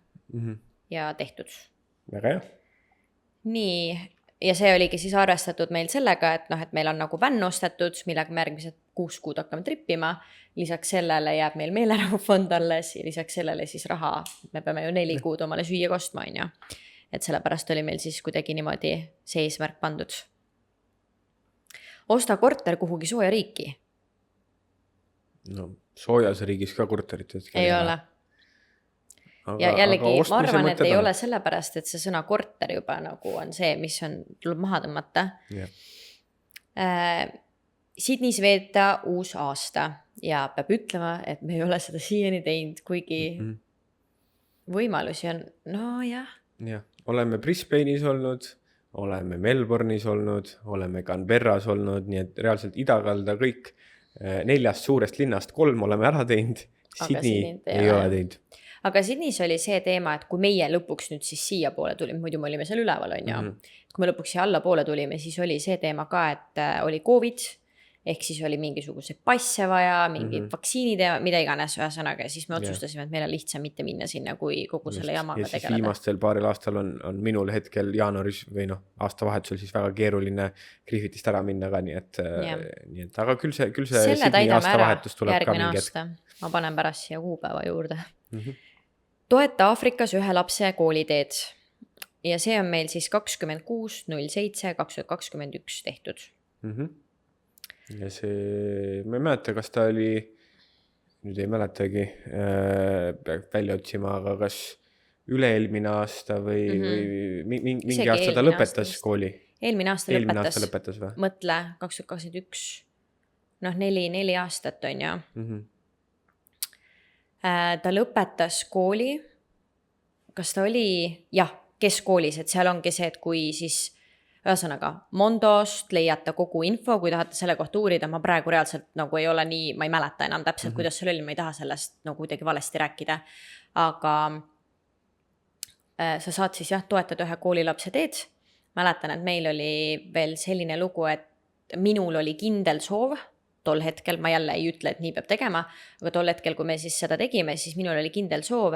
ja tehtud. Väga hea. Nii, ja see oligi siis arvestatud meil sellega, et noh, et meil on nagu vänn ostetud, millega me 6 kuud hakkame trippima, lisaks sellele jääb meil meelerahufond alles ja lisaks sellele siis raha, me peame ju 4 kuud omale süüa kostma, on ju. Et sellepärast oli meil siis kuidagi niimoodi see eesmärk pandud. Osta korter kuhugi sooja riiki. No soojas riigis ka korterit. Ei ole. Ja jällegi, ma arvan, et ei ole sellepärast, et see sõna korter juba nagu on see, mis tuleb maha tõmmata. Sydneys veeta uus aasta ja peab ütlema, et me ei ole seda siiani teinud, kuigi võimalusi on, no jah. Jah, oleme Brisbane'is olnud, oleme Melbourne'is olnud, oleme Canberras olnud, nii et reaalselt idakalda kõik 4 suurest linnast 3 oleme ära teinud, Sydney ei ole teinud. Aga Sydneys oli see teema, et kui meie lõpuks nüüd siis siia poole tulime, muidu me olime seal üleval, on ju. Kui me lõpuks siia alla poole tulime, siis oli see teema ka, et oli COVID, ehk siis oli mingisuguse passe vaja, mingid vaktsiinid ja mida iganes ühesõnaga. Ja siis me otsustasime, et meil on lihtsam mitte minna sinna, kui kogu selle jamaga tegeleda. Ja siis viimastel paaril aastal on minul hetkel jaanuaris või aastavahetusel siis väga keeruline Griffithist ära minna ka, nii et aga küll see Sydney aastavahetus tuleb ka mingi hetk. Ma panen pärast siia kuupäeva juurde. Toeta Aafrikas 1 lapse kooliteed. Ja see on meil siis 26.07.2021 tehtud. Ja see, ma ei mäleta, kas ta oli, nüüd ei mäletagi, peab välja otsima, aga kas üle-eelmine aasta või mingi aasta ta lõpetas kooli? Eelmine aasta lõpetas või? Mõtle, 2021, 4 aastat on ju. Ta lõpetas kooli, kas ta oli, keskkoolis, et seal ongi see, et kui siis ühesõnaga Mondost leiate kogu info, kui tahate selle kohta uurida, ma praegu reaalselt nagu ei ole nii, ma ei mäleta enam täpselt, kuidas seal oli, ma ei taha sellest nagu kuidagi valesti rääkida, aga sa saad siis toetada 1 koolilapse teed. Mäletan, et meil oli veel selline lugu, et minul oli kindel soov, tol hetkel, ma jälle ei ütle, et nii peab tegema, aga tol hetkel, kui me siis seda tegime, siis minul oli kindel soov,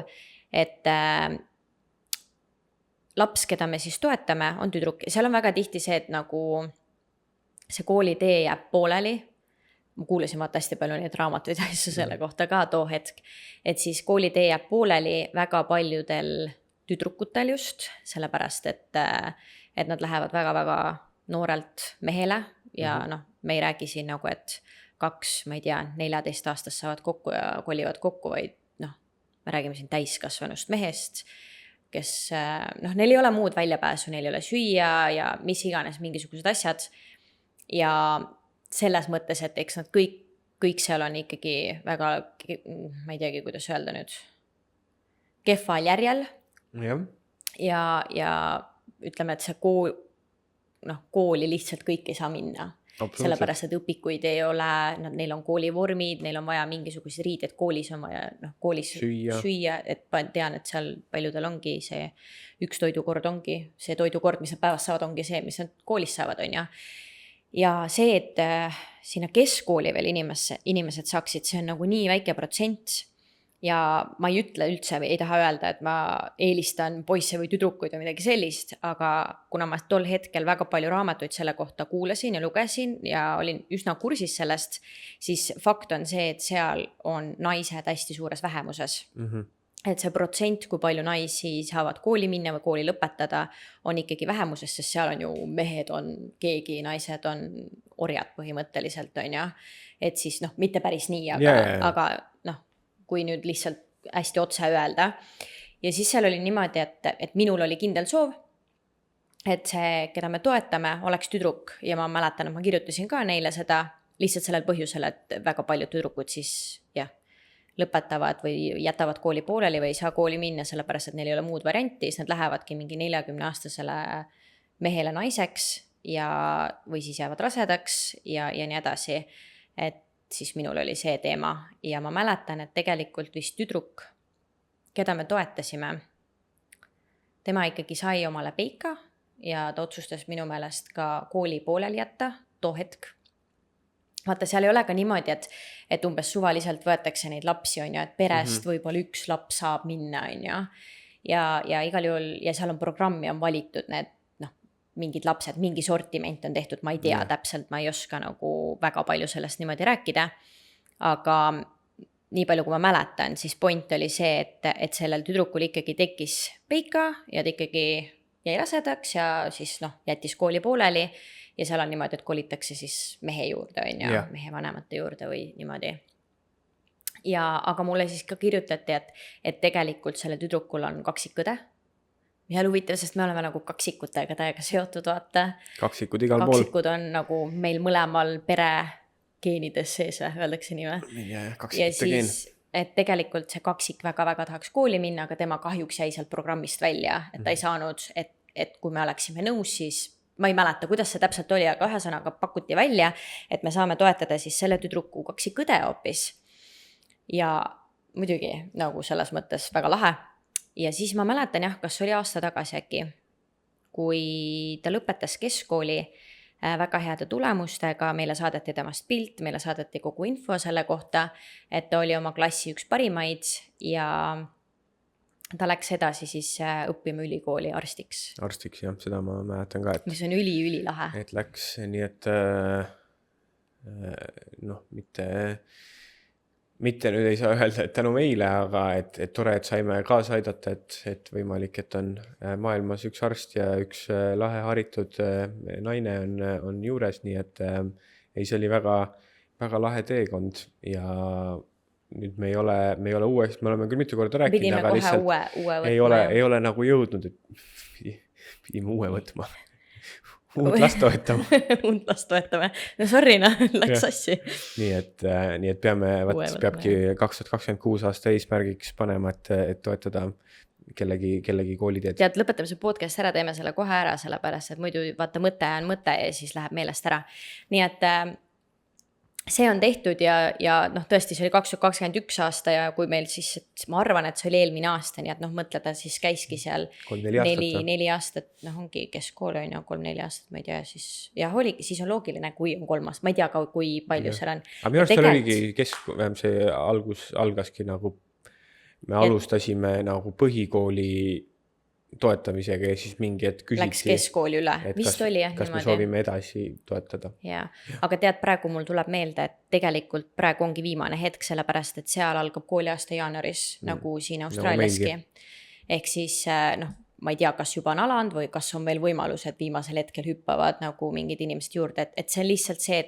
et laps, keda me siis toetame, on tüdruk. Seal on väga tihti see, et nagu see koolitee jääb pooleli. Ma kuulasin vaata hästi palju neid raamatuid asju selle kohta ka too hetk. Et siis koolitee jääb pooleli väga paljudel tüdrukutel just, sellepärast, et nad lähevad väga-väga noorelt mehele ja me ei räägi siin nagu, et 2, ma ei tea, 14 aastast saavad kokku ja kolivad kokku, vaid me räägime siin täiskasvanust mehest, kes, neil ei ole muud väljapääsu, neil ei ole süüa ja mis iganes mingisugused asjad. Ja selles mõttes, et eks nad kõik seal on ikkagi väga, ma ei teagi, kuidas öelda nüüd, kehval järjel. Ja ütleme, et see kooli lihtsalt kõik ei saa minna. Sellepärast, et õpikuid ei ole, neil on koolivormid, neil on vaja mingisugused riided, koolis on vaja koolis süüa, et tean, et seal paljudel ongi see üks toidukord ongi, see toidukord, mis nad päevas saavad, ongi see, mis nad koolis saavad, on ja. Ja see, et sinna keskkooli veel inimesed saaksid, see on nagu nii väike protsent. Ja ma ei ütle üldse, ei taha öelda, et ma eelistan poisse või tüdrukuid või midagi sellist, aga kuna ma tol hetkel väga palju raamatuid selle kohta kuulasin ja lugesin ja olin üsna kursis sellest, siis fakt on see, et seal on naised hästi suures vähemuses. Et see protsent, kui palju naisi saavad kooli minna või kooli lõpetada, on ikkagi vähemuses, sest seal on ju mehed on keegi, naised on orjad põhimõtteliselt, on ja. Et siis mitte päris nii, aga kui nüüd lihtsalt hästi otse öelda. Ja siis seal oli niimoodi, et minul oli kindel soov, et see, keda me toetame, oleks tüdruk. Ja ma mäletan, et ma kirjutasin ka neile seda lihtsalt sellel põhjusel, et väga paljud tüdrukud siis lõpetavad või jätavad kooli pooleli või ei saa kooli minna, sellepärast, et neil ei ole muud varianti, siis nad lähevadki mingi 40-aastasele mehele naiseks või siis jäävad rasedaks ja nii edasi. Et siis minul oli see teema ja ma mäletan, et tegelikult vist tüdruk, keda me toetasime, tema ikkagi sai omale peika ja ta otsustas minu meelest ka kooli pooleli jätta too hetk. Vaata, seal ei ole ka niimoodi, et umbes suvaliselt võetakse neid lapsi, on ju, et perest võib-olla 1 laps saab minna, on ju. Ja igal juhul, ja seal on programmi on valitud need mingid lapsed, mingi sortiment on tehtud, ma ei tea täpselt, ma ei oska nagu väga palju sellest niimoodi rääkida, aga nii palju, kui ma mäletan, siis point oli see, et sellel tüdrukul ikkagi tekkis peika ja ta ikkagi jäi rasedaks ja siis jättis kooli pooleli ja seal on niimoodi, et kolitakse siis mehe juurde, on ju, mehe vanemate juurde või niimoodi. Aga mulle siis ka kirjutati, et tegelikult selle tüdrukul on kaksikõde. Ja huvitav, sest me oleme nagu kaksikutega täiega seotud, vaata. Kaksikud igal pool. Kaksikud on nagu meil mõlemal pere geenides sees, öeldakse nii või? Ja siis, et tegelikult see kaksik väga-väga tahaks kooli minna, aga tema kahjuks jäi sealt programmist välja, et ta ei saanud, et kui me oleksime nõus, siis ma ei mäleta, kuidas see täpselt oli, aga ühesõnaga pakuti välja, et me saame toetada siis selle tüdruku kaksikõde hoopis. Ja muidugi nagu selles mõttes väga lahe. Ja siis ma mäletan kas oli aasta tagasi äkki, kui ta lõpetas keskkooli väga heade tulemustega, meile saadeti temast pilt, meile saadeti kogu info selle kohta, et ta oli oma klassi üks parimaid ja ta läks edasi siis õppima ülikooli arstiks. Arstiks, jah, seda ma mäletan ka. Mis on ülilahe. Et läks nii, et mitte nüüd ei saa öelda, et tänu meile, aga et tore, et saime kaasa aidata, et võimalik, et on maailmas üks arst ja üks lahe haritud naine on juures, nii et see oli väga, väga lahe teekond ja nüüd me ei ole uueks, me oleme küll mitu korda rääkinud, aga lihtsalt uue ei ole nagu jõudnud, et pidime uue võtma. Uut last toetama. Uut last toetama. No sorry, läks sassi. Nii et peabki 2026 aasta eesmärgiks panema, et toetada kellegi kooliteed. Tead, lõpetame see podcast ära, teeme selle kohe ära, sellepärast, et muidu vaata mõte on mõte ja siis läheb meelest ära. Nii et see on tehtud ja tõesti, see oli 2021 aasta ja kui meil siis, ma arvan, et see oli eelmine aasta, nii et mõtleda siis käiski seal 4 aastat, ongi keskkool on ju 3-4 aastat, ma ei tea, siis siis on loogiline, kui on 3 aastat, ma ei tea ka, kui palju seal on. Aga minu arust oligi see algaski nagu, me alustasime nagu põhikooli toetamisega ja siis mingi, et küsiti. Läks keskkooli üle, vist oli jah. Kas me soovime edasi toetada? Ja. Aga tead, praegu mul tuleb meelde, et tegelikult praegu ongi viimane hetk, sellepärast, et seal algab kooliaasta jaanuaris, nagu siin Austraaliaski. Ehk siis, ma ei tea, kas juba on alanud või kas on veel võimalus, et viimasel hetkel hüppavad nagu mingid inimesed juurde, et see on lihtsalt see,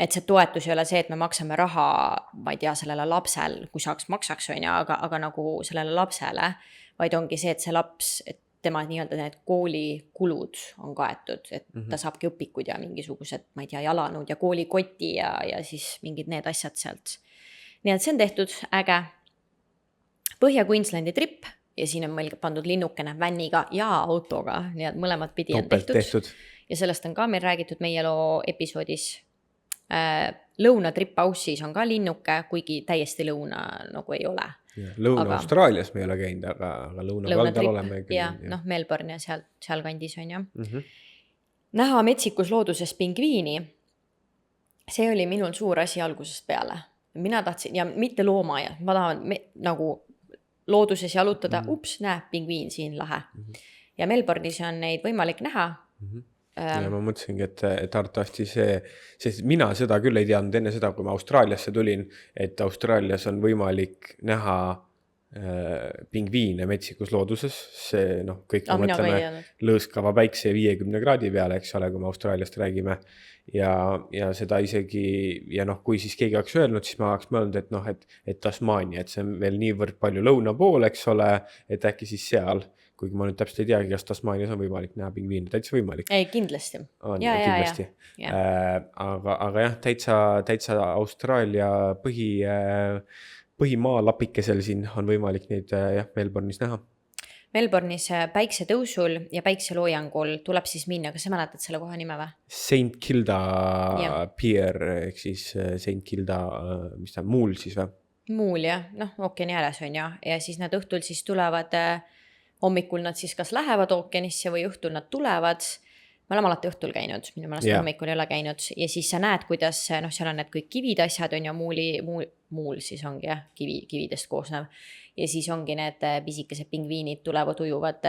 et see toetus ei ole see, et me maksame raha, ma ei tea, sellele lapsel, kui maksaks on ja, aga nagu sellele lapsele, vaid ongi see, et see laps, et tema nii-öelda need koolikulud on kaetud, et ta saabki õpikud ja mingisugused, ma ei tea, jalanud ja koolikoti ja siis mingid need asjad sealt. Nii et see on tehtud äge Põhja-Queenslandi trip ja siin on meil pandud linnukene vänniga ja autoga, nii et mõlemad pidi on tehtud. Ja sellest on ka meil räägitud meie loo episoodis. Lõunatrip Aussis on ka linnuke, kuigi täiesti lõuna nagu ei ole. Lõuna-Austraalias me ei ole käinud, aga lõunakaldal oleme küll. Ja Melbourne ja seal kandis on jah. Näha metsikus looduses pingviini, see oli minul suur asi algusest peale. Mina tahtsin, ja mitte loomaaia, ma tahan nagu looduses jalutada, näe, pingviin siin lahe. Ja Melbourne'is on neid võimalik näha. Ja ma mõtlesingi, et arvatavasti sest mina seda küll ei teadnud enne seda, kui ma Austraaliasse tulin, et Austraalias on võimalik näha pingviine metsikus looduses. See, kõik me mõtleme lõõskava päikse 50 kraadi peale, eks ole, kui me Austraaliast räägime. Ja seda isegi, ja kui siis keegi oleks öelnud, siis ma oleks mõelnud, et Tasmania, et see on veel niivõrd palju lõuna pool, eks ole, et äkki siis seal. Kuigi ma nüüd täpselt ei teagi, kas Tasmanias on võimalik näha pingviine, täitsa võimalik. Ei, kindlasti. Kindlasti. Aga jah, täitsa Austraalia põhimaalapikesel siin on võimalik neid Melbourne'is näha. Melbourne'is päiksetõusul ja päikseloojangul tuleb siis minna, kas sa mäletad selle koha nime või? St Kilda Pier, ehk siis St Kilda, mis ta, muul siis või? Muul jah, ookeani ääres on ja siis nad õhtul siis tulevad hommikul nad siis kas lähevad ookeanisse või õhtul nad tulevad. me oleme alati õhtul käinud, minu meelest hommikul ei ole käinud ja siis sa näed, kuidas noh, seal on need kõik kivid asjad on ju muul siis ongi jah, kividest koosnev ja siis ongi need pisikesed pingviinid tulevad ujuvad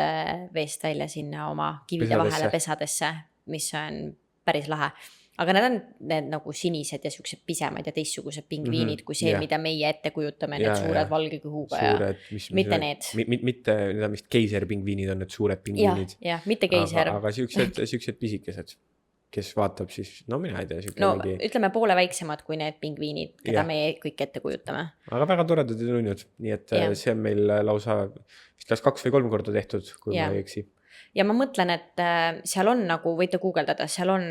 veest välja sinna oma kivide vahele pesadesse, mis on päris lahe. Aga need on need nagu sinised ja siuksed pisemad ja teistsugused pingviinid kui see, mida meie ette kujutame, need suured valge kõhuga suured, mitte need. Mitte, need on vist keiserpingviinid on need suured pingviinid. Jah, mitte keiser. Aga siuksed pisikesed, kes vaatab siis, no mina ei tea. No ütleme poole väiksemad kui need pingviinid, keda meie kõik ette kujutame. Aga väga toredad ja nunnud, nii et see on meil lausa vist kas 2 või 3 korda tehtud, kui ma ei eksi. Ja ma mõtlen, et seal on nagu, võite guugeldada, seal on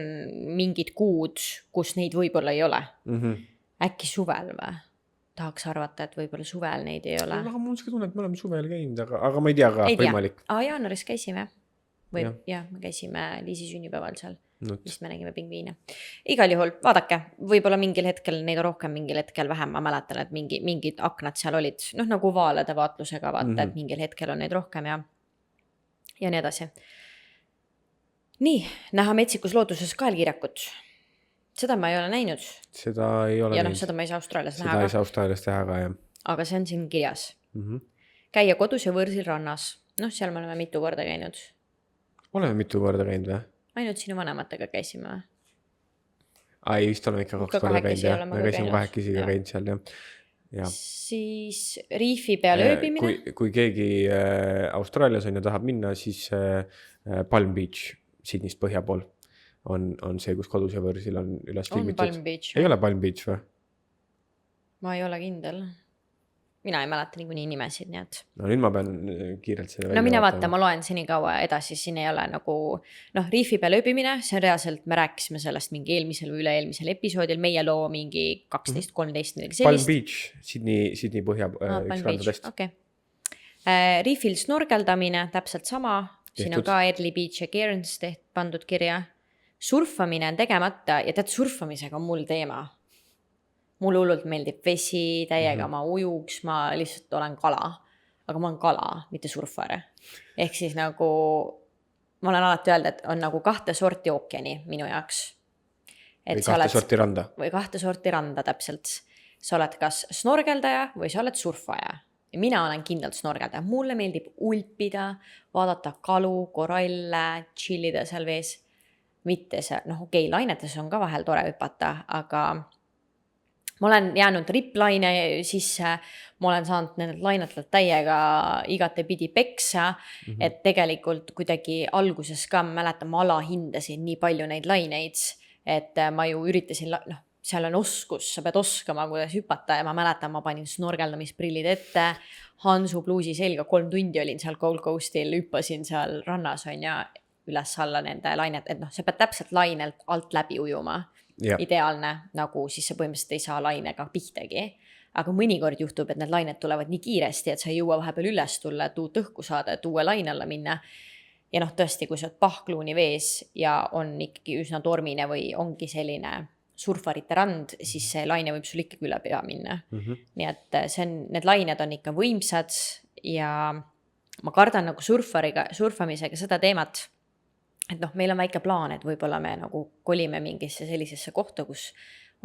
mingid kuud, kus neid võib-olla ei ole. Äkki suvel või? Tahaks arvata, et võib-olla suvel neid ei ole. Aga mul on see tunne, et me oleme suvel käinud, aga ma ei tea ka, võimalik. Jaanuaris käisime. Me käisime Liisi sünnipäeval seal, mis me nägime pingviine. Igal juhul, vaadake, võib-olla mingil hetkel neid on rohkem, mingil hetkel vähem. Ma mäletan, et mingid aknad seal olid, nagu vaalade vaatlusega vaata, et mingil hetkel on neid rohkem ja nii edasi. Nii, näha metsikus looduses kaelkiirakut. Seda ma ei ole näinud. Seda ei ole näinud. Ja seda ma ei saa Austraalias näha. Seda ei saa Austraalias teha ka, jah. Aga see on siin kirjas. Käia kodus ja võõrsil rannas. Seal me oleme mitu korda käinud. Oleme mitu korda käinud või? Ainult sinu vanematega käisime või? Ei, vist oleme ikka 2 korda käinud, jah. Me käisime kahekesiga käinud seal, jah. Ja. Siis riifi peal ööbimine. Kui keegi Austraalias on ja tahab minna, siis Palm Beach Sydneyst põhja pool on see, kus kodus ja võõrsil on üles filmitud. Palm Beach. Ei ole Palm Beach või? Ma ei ole kindel. Mina ei mäleta niikuinii nimesid, nii et. No nüüd ma pean kiirelt selle välja mina vaata, ma loen seni kaua edasi, siin ei ole nagu, riifi peal ööbimine, see on reaalselt, me rääkisime sellest mingi eelmisel või üle-eelmisel episoodil, meie loo mingi 12-13 sellist. Palm Beach, Sydney põhja üks randadest. Okay. Riifil snorgeldamine, täpselt sama, siin on ka Early Beach ja Cairns pandud kirja. Surfamine on tegemata ja tead, surfamisega on mul teema. Mul hullult meeldib vesi, täiega ma ujuks, ma lihtsalt olen kala. Aga ma olen kala, mitte surfar. Ehk siis nagu, ma olen alati öelda, et on nagu 2 sorti ookeani minu jaoks. Või 2 sorti randa. Või 2 sorti randa täpselt. Sa oled kas snorgeldaja või sa oled surfaja. Ja mina olen kindlalt snorgeldaja. Mulle meeldib ulpida, vaadata kalu, koralle, chillida seal vees. Mitte see, lainetes on ka vahel tore hüpata, aga ma olen jäänud riplaine sisse, ma olen saanud need lainetlad täiega igate pidi peksa, et tegelikult kuidagi alguses ka mäletan, ma alahindasin nii palju neid laineid, et ma ju üritasin, seal on oskus, sa pead oskama, kuidas hüpata ja ma mäletan, ma panin snorgeldamisprillid ette, Hansu bluusi selga 3 tundi olin seal Gold Coastil, hüppasin seal rannas on ja üles alla nende lainet, et sa pead täpselt lainelt alt läbi ujuma. Ideaalne, nagu siis sa põhimõtteliselt ei saa lainega pihtagi. Aga mõnikord juhtub, et need lained tulevad nii kiiresti, et sa ei jõua vahepeal üles tulla, et uut õhku saada, et uue laine alla minna. Ja tõesti, kui sa oled pahkluuni vees ja on ikkagi üsna tormine või ongi selline surfarite rand, siis see laine võib sul ikkagi üle pea minna. Nii et need lained on ikka võimsad ja ma kardan nagu surfamisega seda teemat, et meil on väike plaan, et võib-olla me nagu kolime mingisse sellisesse kohta, kus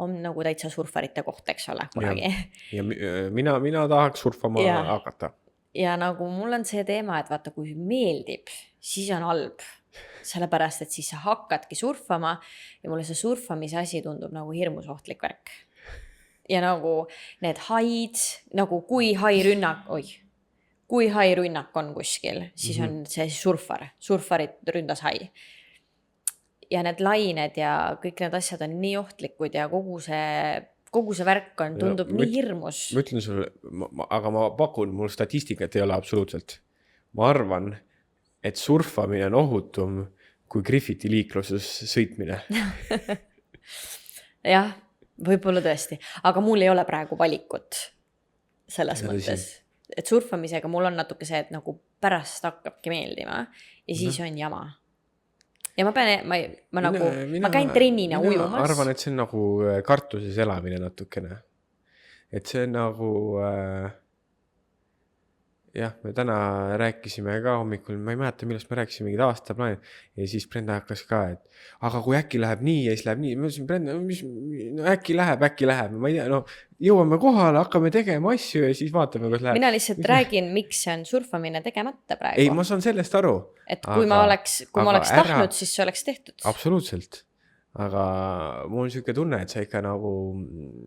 on nagu täitsa surfarite koht, eks ole, kunagi. Ja mina tahaks surfama hakata. Ja nagu mul on see teema, et vaata, kui meeldib, siis on halb. Sellepärast, et siis sa hakkadki surfama ja mulle see surfamise asi tundub nagu hirmus ohtlik värk. Ja nagu need haid, nagu kui hai rünnak on kuskil, siis on see surfarit ründas hai. Ja need lained ja kõik need asjad on nii ohtlikud ja kogu see värk on, tundub nii hirmus. Ma ütlen sulle, aga ma pakun, mul statistikat ei ole absoluutselt. Ma arvan, et surfamine on ohutum kui Griffiti liikluses sõitmine. Jah, võib-olla tõesti. Aga mul ei ole praegu valikut selles mõttes. Et surfamisega mul on natuke see, et nagu pärast hakkabki meeldima ja siis on jama. Ja ma käin trennina ujumas. Ma arvan, et see on nagu kartuses elamine natukene. Et see on nagu jah, me täna rääkisime ka hommikul, ma ei mäleta, millest me rääkisime, mingid aastaplaanid. Ja siis Brenda hakkas ka, et aga kui äkki läheb nii ja siis läheb nii. Ma ütlesin, Brenda, no äkki läheb. Ma ei tea, no jõuame kohale, hakkame tegema asju ja siis vaatame, kas läheb. Mina lihtsalt räägin, miks see on surfamine tegemata praegu. Ei, ma saan sellest aru. Et kui ma oleks tahtnud, siis see oleks tehtud. Absoluutselt. Aga mul on siuke tunne, et sa ikka nagu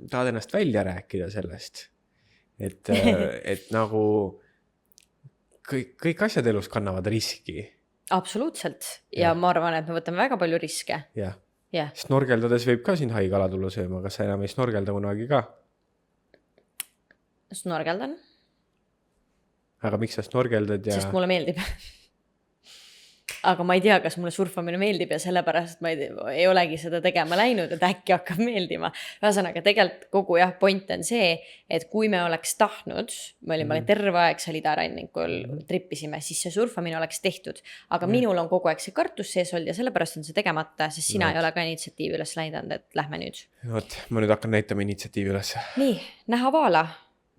tahad ennast välja rääkida sellest. Et nagu kõik asjad elus kannavad riski. Absoluutselt. Ja ma arvan, et me võtame väga palju riske. Jah. Yeah. Snorgeldades võib ka siin haigala tulla sööma, kas sa enam ei snorgelda kunagi ka? Snorgeldan. Aga miks sa snorgeldad ja... Sest mulle meeldib. Aga ma ei tea, kas mulle surfamine meeldib ja sellepärast ma ei olegi seda tegema läinud, et äkki hakkab meeldima. Ühesõnaga, tegelikult kogu point on see, et kui me oleks tahtnud, me olime terve aeg seal idarannikul, trippisime, siis see surfamine oleks tehtud. Aga minul on kogu aeg see kartus sees olnud ja sellepärast on see tegemata, sest sina ei ole ka initsiatiivi üles näidanud, et lähme nüüd. Võt, ma nüüd hakkan näitama initsiatiivi üles. Nii, näha vaala.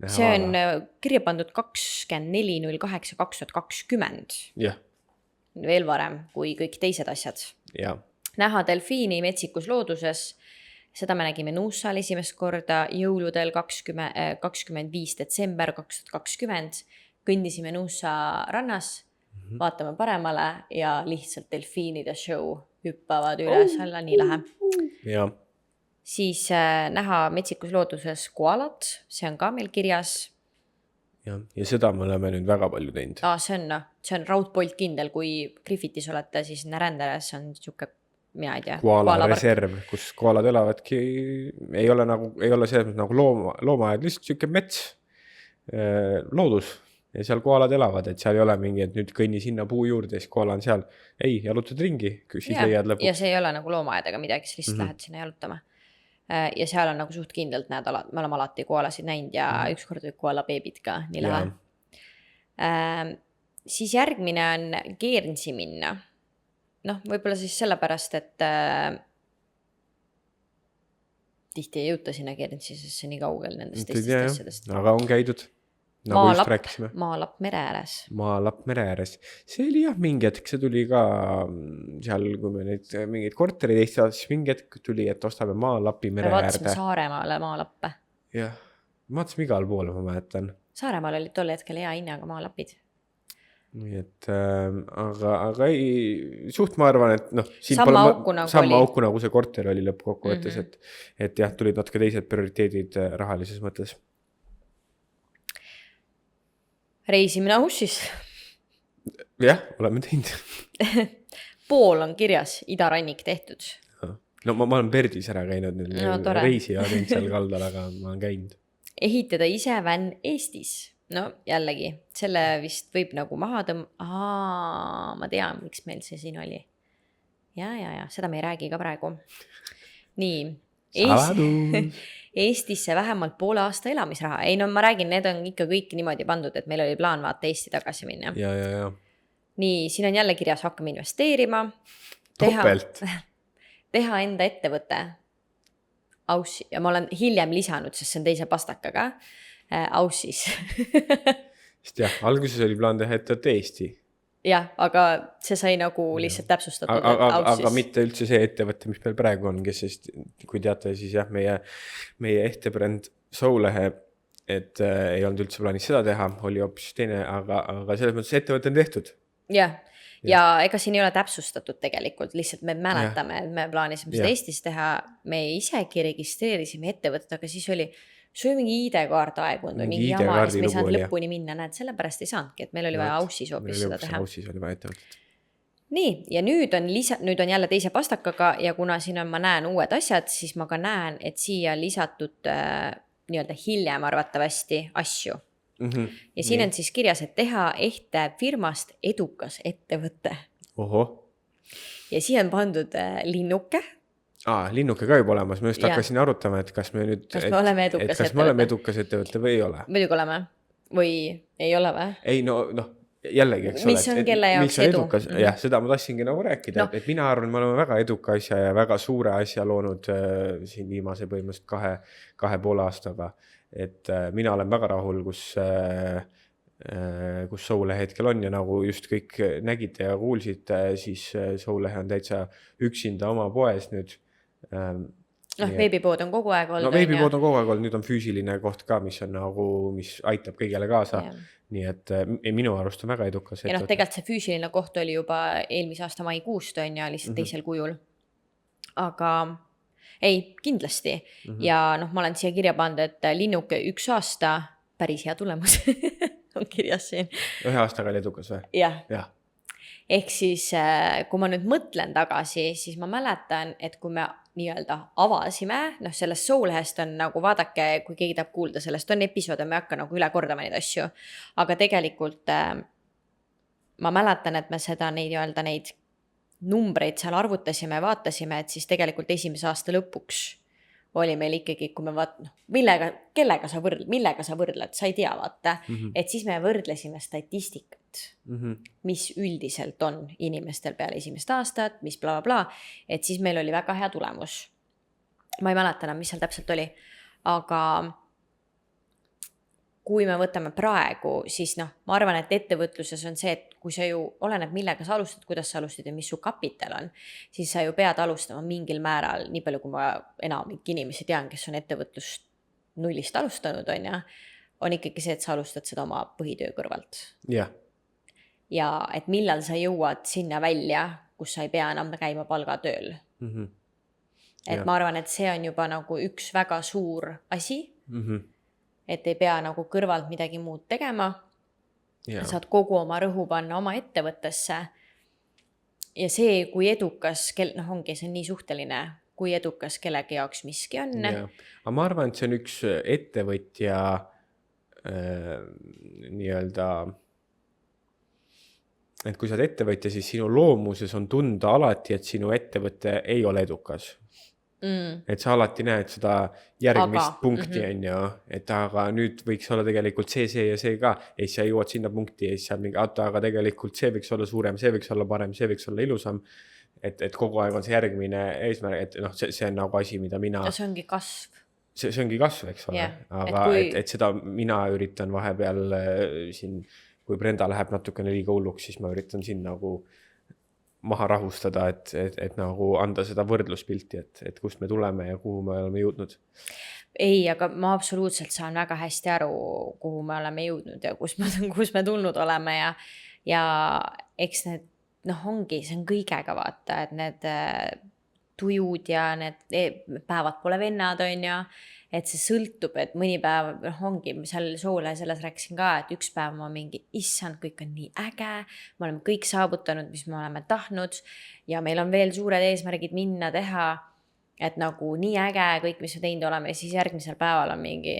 See on kirja pandud 24.08.2020. Jah. Veel varem kui kõik teised asjad. Ja. Näha delfiini metsikus looduses. Seda me nägime Nuussal esimest korda jõuludel 25. detsember 2020. Kõndisime Nuussa rannas, vaatame paremale ja lihtsalt delfiinide show hüppavad üles alla, nii lähe. Ja. Siis näha metsikus looduses koalat, see on ka meil kirjas. Ja seda me oleme nüüd väga palju teinud. See on raudpolt kindel, kui Griffithis olete, siis Närenderes on siuke, mina ei tea. Koala reserv, kus koalad elavadki, ei ole selles nagu loomaaed, lihtsalt siuke mets, loodus ja seal koalad elavad, et seal ei ole mingi, et nüüd kõnni sinna puu juurde, siis koala on seal. Ei, jalutad ringi, siis leiad lõpuks. Ja see ei ole nagu loomaaed ega midagi, siis lihtsalt lähed sinna jalutama. Ja seal on nagu suht kindlalt näed, me oleme alati koalasid näinud ja ükskord või koala beebid ka, nii lähe. Siis järgmine on Guernsey minna. Võib-olla siis sellepärast, et tihti ei jõuta sinna Guernsey, sest see nii kaugel nendest teistest asjadest. Aga on käidud. Maalapp mere ääres. Maalapp mere ääres. See oli jah, mingi hetk, see tuli ka seal, kui me mingeid korterid Eesti siis mingi hetk tuli, et ostame Maalapi mere äärde. Vaatasime Saaremaale Maalappe. Jah, vaatasime igal pool, ma mäletan. Saaremaal oli tol hetkel hea hinnaga Maalapid. Nii et, aga ei, suht ma arvan, et sama auku nagu see korter oli lõppkokkuvõttes, et jah, tulid natuke teised prioriteedid rahalises mõttes. Reisimine Aussis. Jah, oleme teinud. Pool on kirjas, idarannik tehtud. No ma olen Perdis ära käinud, reisi ja teinud seal kaldal, aga ma olen käinud. Ehitada ise vän Eestis. Jällegi, selle vist võib nagu maha ma tean, miks meil see siin oli. Ja, seda me ei räägi ka praegu. Nii. Eestisse vähemalt poole aasta elamisraha. Ei, ma räägin, need on ikka kõik niimoodi pandud, et meil oli plaan vaata Eesti tagasi minna. Ja. Nii, siin on jälle kirjas, hakkame investeerima. Topelt. Teha enda ettevõte. Aussi. Ja ma olen hiljem lisanud, sest see on teise pastakaga. Aussis. Sest jah, alguses oli plaan teha ettevõte Eesti. Jah, aga see sai nagu lihtsalt täpsustatud. Aga mitte üldse see ettevõte, mis meil praegu on, kes siis, kui teate, siis jah, meie ehtebrand Soulehe, et ei olnud üldse plaanis seda teha, oli hoopis teine, aga selles mõttes ettevõte on tehtud. Jah, ja ega siin ei ole täpsustatud tegelikult, lihtsalt me mäletame, et me plaanisime seda Eestis teha, me isegi registreerisime ettevõtet, aga siis oli mingi ID-kaart aegunud või mingi jama, siis me ei saanud lõpuni minna, näed, sellepärast ei saanudki, et meil oli vaja Aussis hoopis seda teha. Aussis oli vaja ettevõtet. Nii, ja nüüd on jälle teise pastakaga ja kuna siin ma näen uued asjad, siis ma ka näen, et siia lisatud nii-öelda hiljem arvatavasti asju. Ja siin on siis kirjas, et teha ehte firmast edukas ettevõte. Oho. Ja siia on pandud linnuke. Linnuke ka juba olemas, ma just hakkasin arutama, et kas me nüüd me oleme edukas ettevõte või ei ole. Muidugi oleme või ei ole või? Ei, jällegi, eks mis on kelle jaoks edu? Jah, seda ma tahtsingi nagu rääkida, et mina arvan, me oleme väga eduka asja ja väga suure asja loonud siin viimase põhimõtteliselt 2,5 aastaga. Et mina olen väga rahul, kus kus Soulehe hetkel on ja nagu just kõik nägite ja kuulsite, siis Soulehe on täitsa üksinda oma poes nüüd. Veebipood on kogu aeg olnud. Veebipood on kogu aeg olnud, nüüd on füüsiline koht ka, mis on nagu, mis aitab kõigele kaasa. Nii et minu arust on väga edukas. Ja tegelikult see füüsiline koht oli juba eelmise aasta maikuust on ja lihtsalt teisel kujul. Aga ei, kindlasti. Ja ma olen siia kirja pannud, et linnuke 1 aasta, päris hea tulemus on kirjas siin. 1 aastaga oli edukas või? Jah. Ehk siis, kui ma nüüd mõtlen tagasi, siis ma mäletan, et kui me nii-öelda avasime, sellest Soulehest on nagu, vaadake, kui keegi tahab kuulda, sellest on episood, me ei hakka nagu üle kordama neid asju. Aga tegelikult ma mäletan, et me seda neid numbreid seal arvutasime ja vaatasime, et siis tegelikult esimese aasta lõpuks oli meil ikkagi, kui me millega sa võrdled, sa ei tea, vaata. Et siis me võrdlesime statistikat, mis üldiselt on inimestel peale esimest aastat, mis bla bla bla, et siis meil oli väga hea tulemus. Ma ei mäleta enam, mis seal täpselt oli, aga kui me võtame praegu, siis ma arvan, et ettevõtluses on see, et kui sa ju oleneb, millega sa alustad, kuidas sa alustad ja mis su kapital on, siis sa ju pead alustama mingil määral, nii palju kui ma enamik inimesi tean, kes on ettevõtlust nullist alustanud, on ikkagi see, et sa alustad seda oma põhitöö kõrvalt. Ja et millal sa jõuad sinna välja, kus sa ei pea enam käima palgatööl. Et ma arvan, et see on juba nagu üks väga suur asi, et ei pea nagu kõrvalt midagi muud tegema. Saad kogu oma rõhu panna oma ettevõttesse. Ja see, kui edukas, ongi see nii suhteline, kui edukas kellegi jaoks miski on. Aga ma arvan, et see on üks ettevõtja nii-öelda, et kui sa oled ettevõtja, siis sinu loomuses on tunda alati, et sinu ettevõte ei ole edukas. Et sa alati näed seda järgmist punkti on ju, et aga nüüd võiks olla tegelikult see ja see ka ja siis sa jõuad sinna punkti ja siis saab mingi, aga tegelikult see võiks olla suurem, see võiks olla parem, see võiks olla ilusam, et kogu aeg on see järgmine eesmärk, et see on nagu asi, mida mina ja see ongi kasv. See ongi kasv, eks ole, aga et seda mina üritan vahepeal siin, kui Brenda läheb natukene liiga hulluks, siis ma üritan siin nagu maha rahustada, et nagu anda seda võrdluspilti, et kust me tuleme ja kuhu me oleme jõudnud. Ei, aga ma absoluutselt saan väga hästi aru, kuhu me oleme jõudnud ja kus me tulnud oleme ja eks need, ongi, see on kõigega vaata, et need tujud ja need päevad pole vennad on ja et see sõltub, et mõni päev ongi, seal Soule selles rääkisin ka, et üks päev ma mingi, issand, kõik on nii äge, me oleme kõik saavutanud, mis me oleme tahtnud ja meil on veel suured eesmärgid minna teha, et nagu nii äge kõik, mis me teinud oleme ja siis järgmisel päeval on mingi,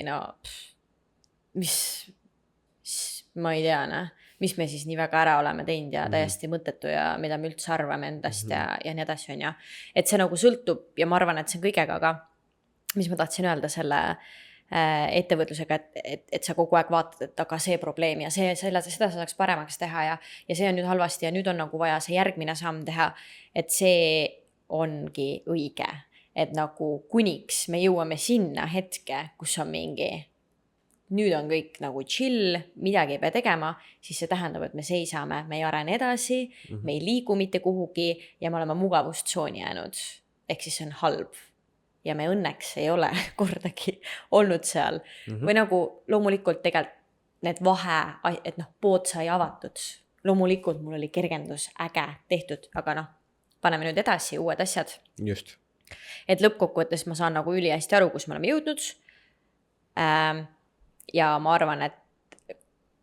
ma ei tea, mis me siis nii väga ära oleme teinud ja täiesti mõttetu ja mida me üldse arvame endast ja nii edasi on ja. Et see nagu sõltub ja ma arvan, et see on kõigega ka, mis ma tahtsin öelda selle ettevõtlusega, et sa kogu aeg vaatad, et aga see probleem ja seda saaks paremaks teha ja see on nüüd halvasti ja nüüd on nagu vaja see järgmine samm teha, et see ongi õige, et nagu kuniks me jõuame sinna hetke, kus on mingi nüüd on kõik nagu chill, midagi ei pea tegema, siis see tähendab, et me seisame, me ei arene edasi, me ei liigu mitte kuhugi ja me oleme mugavustsooni jäänud, ehk siis see on halb. Ja me õnneks ei ole kordagi olnud seal. Või nagu loomulikult tegelikult need et pood sai avatud. Loomulikult mul oli kergendus äge tehtud, aga paneme nüüd edasi uued asjad. Just. Et lõppkokkuvõttes ma saan nagu ülihästi aru, kus me oleme jõudnud. Ja ma arvan, et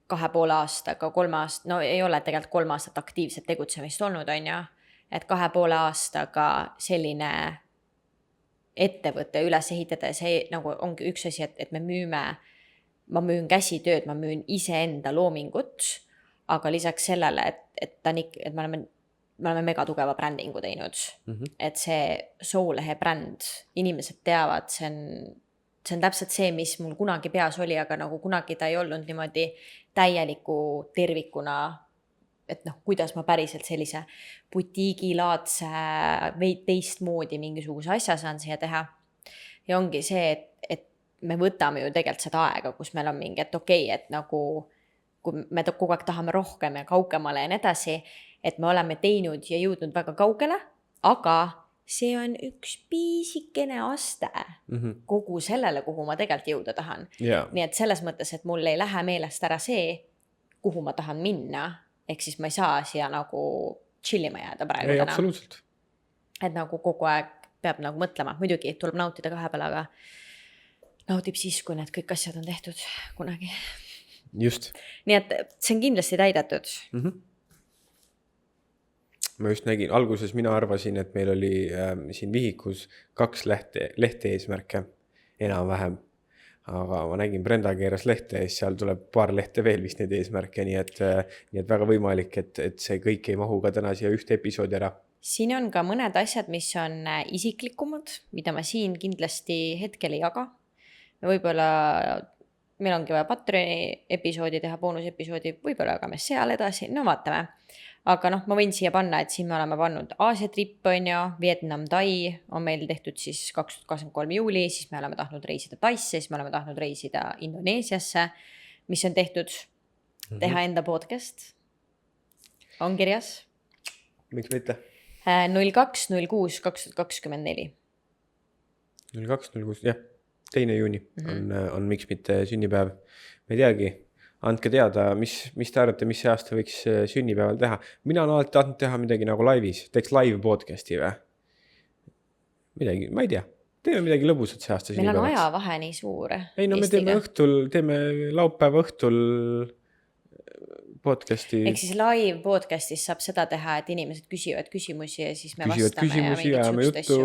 2,5 aastaga, 3 aastat, ei ole tegelikult 3 aastat aktiivset tegutsemist olnud, on ju. Et 2,5 aastaga selline ettevõtte üles ehitada ja see nagu ongi üks asi, et me ma müün käsitööd, ma müün iseenda loomingut, aga lisaks sellele, et me oleme mega tugeva brändingu teinud. Et see Soulehe bränd, inimesed teavad, see on täpselt see, mis mul kunagi peas oli, aga nagu kunagi ta ei olnud niimoodi täieliku tervikuna, et kuidas ma päriselt sellise butiigilaadse teistmoodi mingisuguse asja saan siia teha. Ja ongi see, et me võtame ju tegelikult seda aega, kus meil on mingi, et okei, et nagu kui me kogu aeg tahame rohkem ja kaugemale ja nii edasi, et me oleme teinud ja jõudnud väga kaugele, aga see on üks piisikene aste kogu sellele, kuhu ma tegelikult jõuda tahan. Nii et selles mõttes, et mul ei lähe meelest ära see, kuhu ma tahan minna, ehk siis ma ei saa siia nagu chillima jääda praegu ei, täna. Absoluutselt. Et nagu kogu aeg peab nagu mõtlema, muidugi tuleb nautida kahe peale, aga naudib siis, kui need kõik asjad on tehtud kunagi. Just. Nii et see on kindlasti täidetud. Ma just nägin, alguses mina arvasin, et meil oli siin vihikus 2 lehte eesmärke, enam-vähem. Aga ma nägin, Brenda keeras lehte ja seal tuleb paar lehte veel vist need eesmärke, nii et väga võimalik, et see kõik ei mahu ka täna siia ühte episoodi ära. Siin on ka mõned asjad, mis on isiklikumad, mida ma siin kindlasti hetkel ei jaga. Võib-olla meil ongi vaja Patreoni episoodi teha, boonusepisoodi, võib-olla jagame seal edasi, no vaatame. Aga ma võin siia panna, et siin me oleme pannud Aasia trip, on ju, Vietnam, Tai on meil tehtud siis 2023 juuli, siis me oleme tahtnud reisida Taisse, siis me oleme tahtnud reisida Indoneesiasse, mis on tehtud, teha enda podcast. On kirjas? Miks mitte? 02.06.2024. 02.06, jah, 2. juuni on miks mitte sünnipäev. Me ei teagi. Andke teada, mis te arvate, mis see aasta võiks sünnipäeval teha. Mina olen alati tahtnud teha midagi nagu laivis. Teeks live podcasti või? Midagi, ma ei tea. Teeme midagi lõbusat see aasta sünnipäevaks. Meil on ajavahe nii suur. Ei, no me teeme laupäeva õhtul podcasti. Ehk siis live podcastis saab seda teha, et inimesed küsivad küsimusi ja siis me vastame ja mingid sust asju.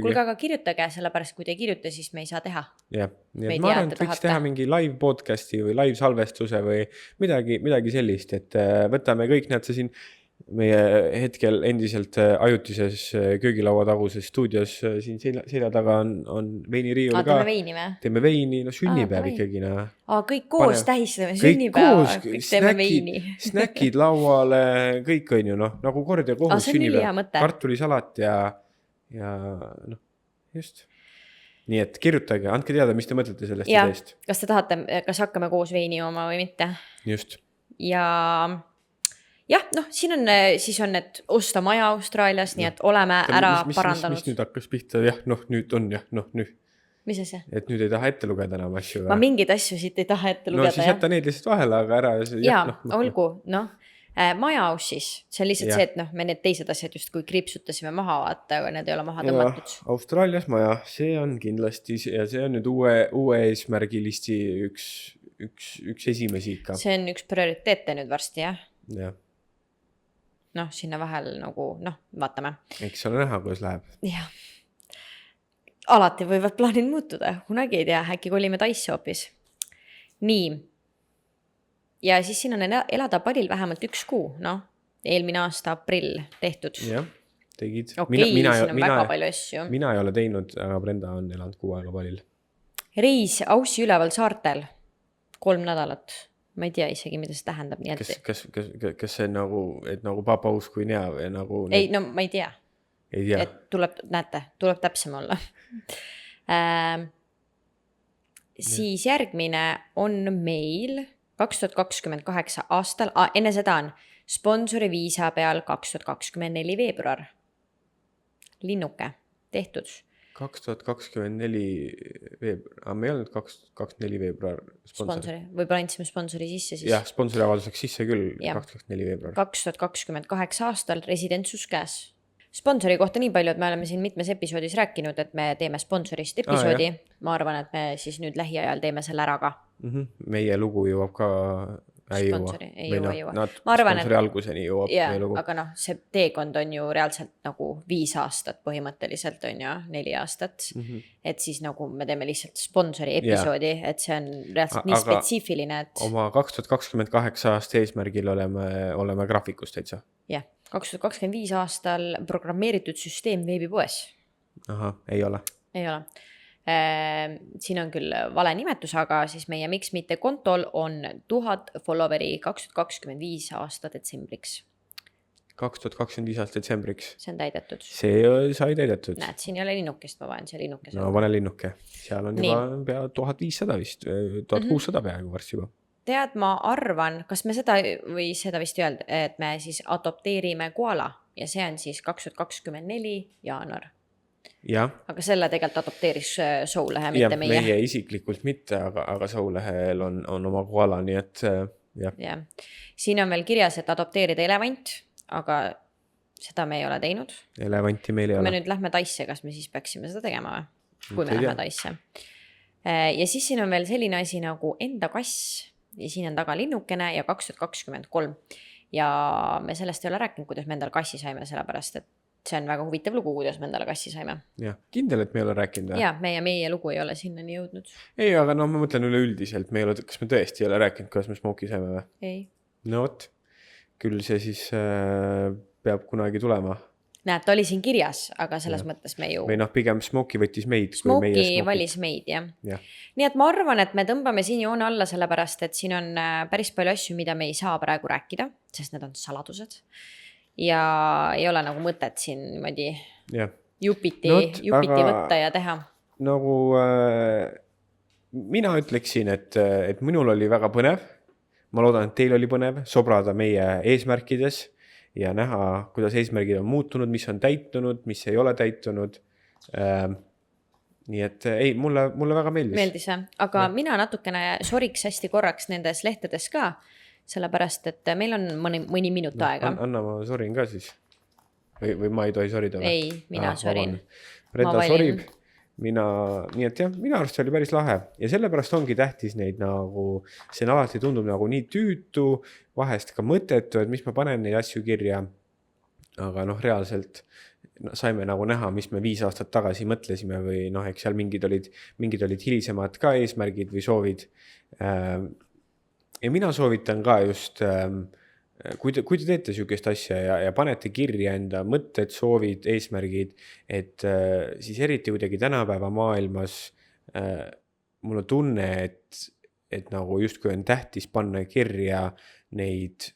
Kuulge, aga kirjutage, sellepärast kui te ei kirjuta, siis me ei saa teha. Jah, nii et ma arvan, et võiks teha mingi live podcasti või live salvestuse või midagi sellist, et võtame kõik need siin meie hetkel endiselt ajutises köögilaua taguses stuudios siin selja taga on veiniriiul ka. Teeme veini või? Teeme veini, no sünnipäev ikkagi. Kõik koos tähistame sünnipäeva, kõik teeme veini. Snäkid lauale, kõik on ju, nagu kord ja kohus sünnipäev. Kartulisalat ja just. Nii et kirjutage, andke teada, mis te mõtlete sellest ideest. Kas te tahate, kas hakkame koos veini oma või mitte? Just. Ja siin on, siis on need osta maja Austraalias, nii et oleme ära parandanud. Mis nüüd hakkas pihta? Jah, nüüd on, nüüd. Mis asja? Et nüüd ei taha ette lugeda enam asju. Ma mingid asju siit ei taha ette lugeda. No siis jätta neid lihtsalt vahele, aga ära. Olgu, maja siis. See on lihtsalt see, et me need teised asjad just kui kripsutasime maha vaata, aga need ei ole maha tõmmatud. Austraalias maja, see on kindlasti ja see on nüüd uue eesmärgilisti üks esimesi ikka. See on üks prioriteete nüüd varsti, jah? Jah. Sinna vahel nagu, vaatame. Eks ole näha, kuidas läheb. Jah. Alati võivad plaanid muutuda, kunagi ei tea, äkki kolime Taisse hoopis. Nii. Ja siis siin on elada Palil vähemalt 1 kuu, eelmine aasta aprill tehtud. Jah, tegid. Okei, siin on väga palju asju. Mina ei ole teinud, aga Brenda on elanud 6 aega Palil. Reis Aussi üleval saartel 3 nädalat. Ma ei tea isegi, mida see tähendab. Nii et... Kas see nagu Papa Uus kui nea või nagu... Ei, ma ei tea. Ei tea. Et tuleb täpsem olla. Siis järgmine on meil 2028 aastal, enne seda on sponsori viisa peal 2024 veebruar. Linnuke, tehtud. 2024 veebruar, me ei olnud 2024 veebruar sponsori. Võib-olla andsime sponsori sisse siis. Jah, sponsori avalduseks sisse küll 2024 veebruar. 2028 aastal residentsus käes. Sponsori kohta nii palju, et me oleme siin mitmes episoodis rääkinud, et me teeme sponsorist episoodi. Ma arvan, et me siis nüüd lähiajal teeme selle ära ka. Meie lugu jõuab ka... Ei jõua. Sponsori alguseni jõuab meie lugu. Aga see teekond on ju reaalselt nagu 5 aastat põhimõtteliselt on ju 4 aastat. Et siis nagu me teeme lihtsalt sponsori episoodi, et see on reaalselt nii spetsiifiline, et... Oma 2028 aasta eesmärgil oleme graafikus täitsa. Jah, 2025 aastal programmeeritud süsteem veebipoes. Aha, ei ole. Ei ole. Siin on küll vale nimetus, aga siis meie miks mitte kontol on 1000 followeri 2025 aasta detsembriks. 2025 aasta detsembriks. See on täidetud. See sai täidetud. Näed, siin ei ole linnukest, ma vaen see linnukes. No pane linnuke. Seal on juba pea 1500 vist, 1600 peaaegu varsti juba. tead, ma arvan, kas me seda või seda vist öelda, et me siis adopteerime koala ja see on siis 2024 jaanuar. Jah. Aga selle tegelikult adopteeris Soulehe, mitte meie. Meie isiklikult mitte, aga Soulehel on oma koala, nii et jah. Ja. Siin on veel kirjas, et adopteerida elevant, aga seda me ei ole teinud. Elevanti meil ei ole. Kui me nüüd lähme Taisse, kas me siis peaksime seda tegema või? Kui me lähme Taisse. Ja siis siin on veel selline asi nagu enda kass ja siin on taga linnukene ja 2023. Ja me sellest ei ole rääkinud, kuidas me endale kassi saime, sellepärast, et see on väga huvitav lugu, kuidas me endale kassi saime. Jah, kindel, et me ei ole rääkinud. Ja, meie lugu ei ole sinnani jõudnud. Ei, aga ma mõtlen üleüldiselt, kas me tõesti ei ole rääkinud, kuidas me Smoki saime või? Ei. No vot, küll see siis peab kunagi tulema. Näed, ta oli siin kirjas, aga selles mõttes me ju... Või pigem Smoki võttis meid. Smoki valis meid, jah. Nii et ma arvan, et me tõmbame siin joone alla sellepärast, et siin on päris palju asju, mida me ei saa praegu rääkida, sest need on saladused. Ja ei ole nagu mõtet siin niimoodi jupiti võtta ja teha. Nagu mina ütleksin, et minul oli väga põnev. Ma loodan, et teil oli põnev sobrada meie eesmärkides ja näha, kuidas eesmärgid on muutunud, mis on täitunud, mis ei ole täitunud. Nii et ei, mulle väga meeldis. Meeldis, aga mina natukene soriks hästi korraks nendes lehtedes ka. Sellepärast, et meil on mõni minut aega. Anna, ma sorin ka siis. Või ma ei tohi sorida? Ei, mina sorin. Brenda sorib. Nii et jah, minu arust oli päris lahe. Ja sellepärast ongi tähtis neid nagu, see alati tundub nagu nii tüütu, vahest ka mõttetu, et mis ma panen neid asju kirja. Aga reaalselt saime nagu näha, mis me 5 aastat tagasi mõtlesime või eks seal mingid olid hilisemad ka eesmärgid või soovid. Ja mina soovitan ka just, kui te teete sükest asja ja panete kirja enda mõtted, soovid, eesmärgid, et siis eriti kuidagi tänapäeva maailmas mul on tunne, et nagu justkui on tähtis panna kirja neid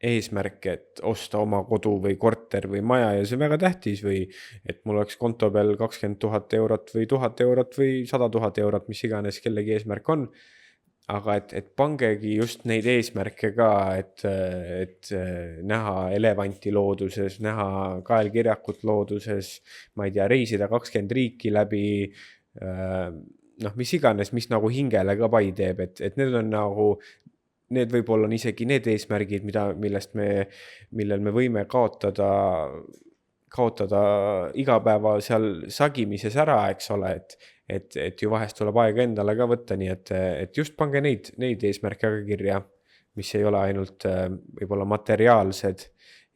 eesmärke, et osta oma kodu või korter või maja ja see on väga tähtis või et mul oleks konto peal 20 000 eurot või 1000 eurot või 100 000 eurot, mis iganes kellegi eesmärk on. Aga et pangegi just neid eesmärke ka, et näha elevanti looduses, näha kaelkirjakut looduses, ma ei tea, reisida 20 riiki läbi, mis iganes, mis nagu hingele ka pai teeb, et need on nagu, need võib-olla on isegi need eesmärgid, millel me võime kaotada igapäeva seal sagimises ära, eks ole, et ju vahest tuleb aega endale ka võtta, nii et just pange neid eesmärke ka kirja, mis ei ole ainult võib-olla materiaalsed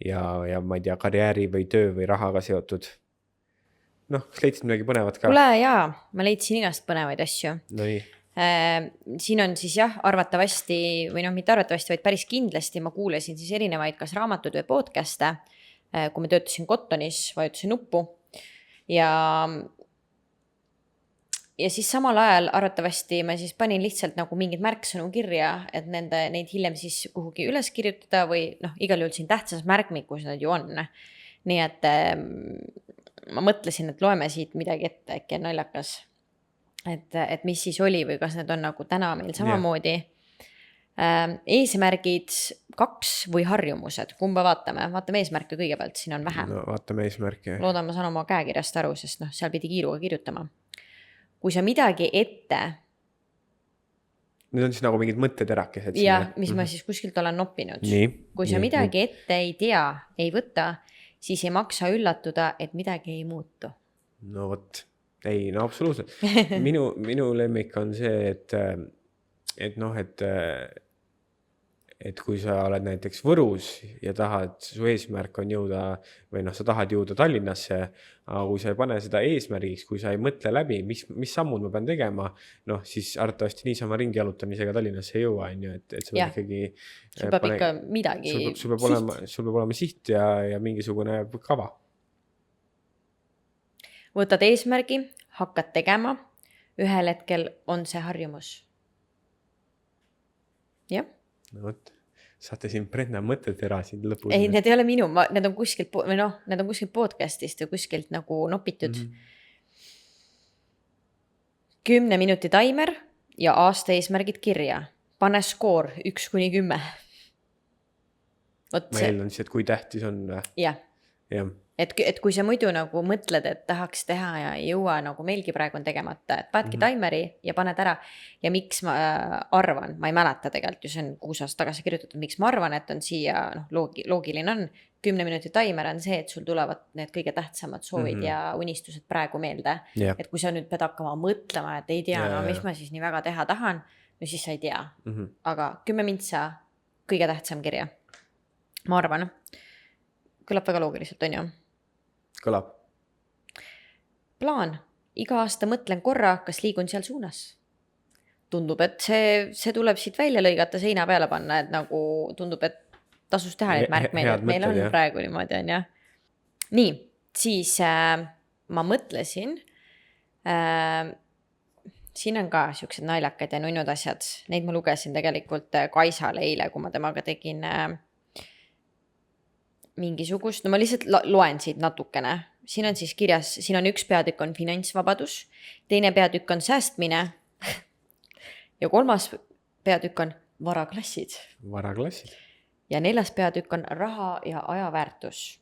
ja ma ei tea, karjääri või töö või rahaga seotud. Kas leidsid midagi põnevat ka? Kule, jaa, ma leidsin igast põnevaid asju. Siin on siis arvatavasti, või mitte arvatavasti, vaid päris kindlasti ma kuulasin siis erinevaid kas raamatud või podcast'e, kui me töötasin Kottonis, vajutasin nuppu ja siis samal ajal arvatavasti ma siis panin lihtsalt nagu mingid märksõnu kirja, et neid hiljem siis kuhugi üles kirjutada või igal juhul siin tähtsas märkmikus nad ju on. Nii et ma mõtlesin, et loeme siit midagi ette, äkki on naljakas, et mis siis oli või kas need on nagu täna meil samamoodi. Eesmärgid 2 või harjumused, kumba vaatame? Vaatame eesmärke kõigepealt, siin on vähe. Vaatame eesmärke. Loodan, ma saan oma käekirjast aru, sest seal pidi kiiruga kirjutama. Kui sa midagi ette... Need on siis nagu mingid mõtteterakesed. Ja, mis ma siis kuskilt olen noppinud. Kui sa midagi ette ei tea, ei võta, siis ei maksa üllatuda, et midagi ei muutu. No vot, ei, absoluutselt. Minu lemmik on see, et kui sa oled näiteks Võrus ja su eesmärk on jõuda, või sa tahad jõuda Tallinnasse, aga kui sa ei pane seda eesmärgiks, kui sa ei mõtle läbi, mis sammud ma pean tegema, siis arvatavasti niisama ringi jalutamisega Tallinnasse ei jõua, et sa pead ikkagi... Sul peab ikka midagi sul peab olema siht ja mingisugune kava. Võtad eesmärgi, hakkad tegema, ühel hetkel on see harjumus. Jah. No võt, saate siin Brenda mõttetera siin lõpus. Ei, need ei ole minu, need on kuskilt podcastist või kuskilt nagu nopitud. 10 minuti taimer ja aasta eesmärgid kirja. pane skoor 1-10. Ma eeldan siis, et kui tähtis on. Jah. Jah. Et kui sa muidu nagu mõtled, et tahaks teha ja ei jõua, nagu meilgi praegu on tegemata, et panedki taimeri ja paned ära. Ja miks ma arvan, ma ei mäleta tegelikult ju, see on 6 aastat tagasi kirjutatud, miks ma arvan, et on siia, loogiline on, 10 minuti taimer on see, et sul tulevad need kõige tähtsamad soovid ja unistused praegu meelde. Yeah. Et kui sa nüüd pead hakkama mõtlema, et ei tea, no mis ma siis nii väga teha tahan, no siis sa ei tea. Aga 10 mintsa, kõige tähtsam kirja. Ma arvan, kõlab väga loogiliselt, on ju? Kõlab. Plaan. Iga aasta mõtlen korra, kas liigun seal suunas. Tundub, et see tuleb siit välja lõigata, seina peale panna, et nagu tundub, et tasus teha neid märkmeid, et meil on praegu niimoodi, on ja. Nii, siis ma mõtlesin, siin on ka siuksed naljakad ja nunnud asjad. Neid ma lugesin tegelikult Kaisale eile, kui ma temaga tegin mingisugust, no ma lihtsalt loen siit natukene. Siin on siis kirjas, siin on üks peatükk on finantsvabadus, teine peatükk on säästmine ja 3. peatükk on varaklassid. Varaklassid. Ja 4. peatükk on raha ja ajaväärtus.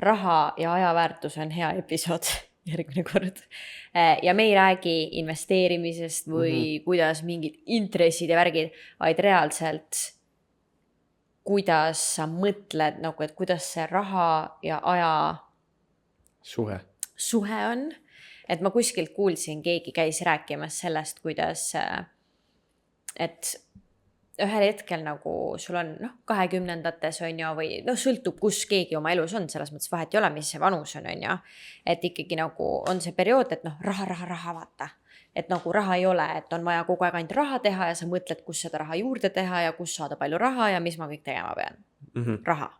Raha ja ajaväärtus on hea episood järgmine kord. Ja me ei räägi investeerimisest või kuidas mingid intressid ja värgid, vaid reaalselt kuidas sa mõtled, nagu, et kuidas see raha ja aja suhe on. Et ma kuskilt kuulsin, keegi käis rääkimas sellest, kuidas, et ühel hetkel nagu sul on 20-ndates on ju, või sõltub, kus keegi oma elus on, selles mõttes vahet ei ole, mis see vanus on ju. Et ikkagi nagu on see periood, et raha vaata. Et nagu raha ei ole, et on vaja kogu aeg ainult raha teha ja sa mõtled, kus seda raha juurde teha ja kus saada palju raha ja mis ma kõik tegema pean. Raha.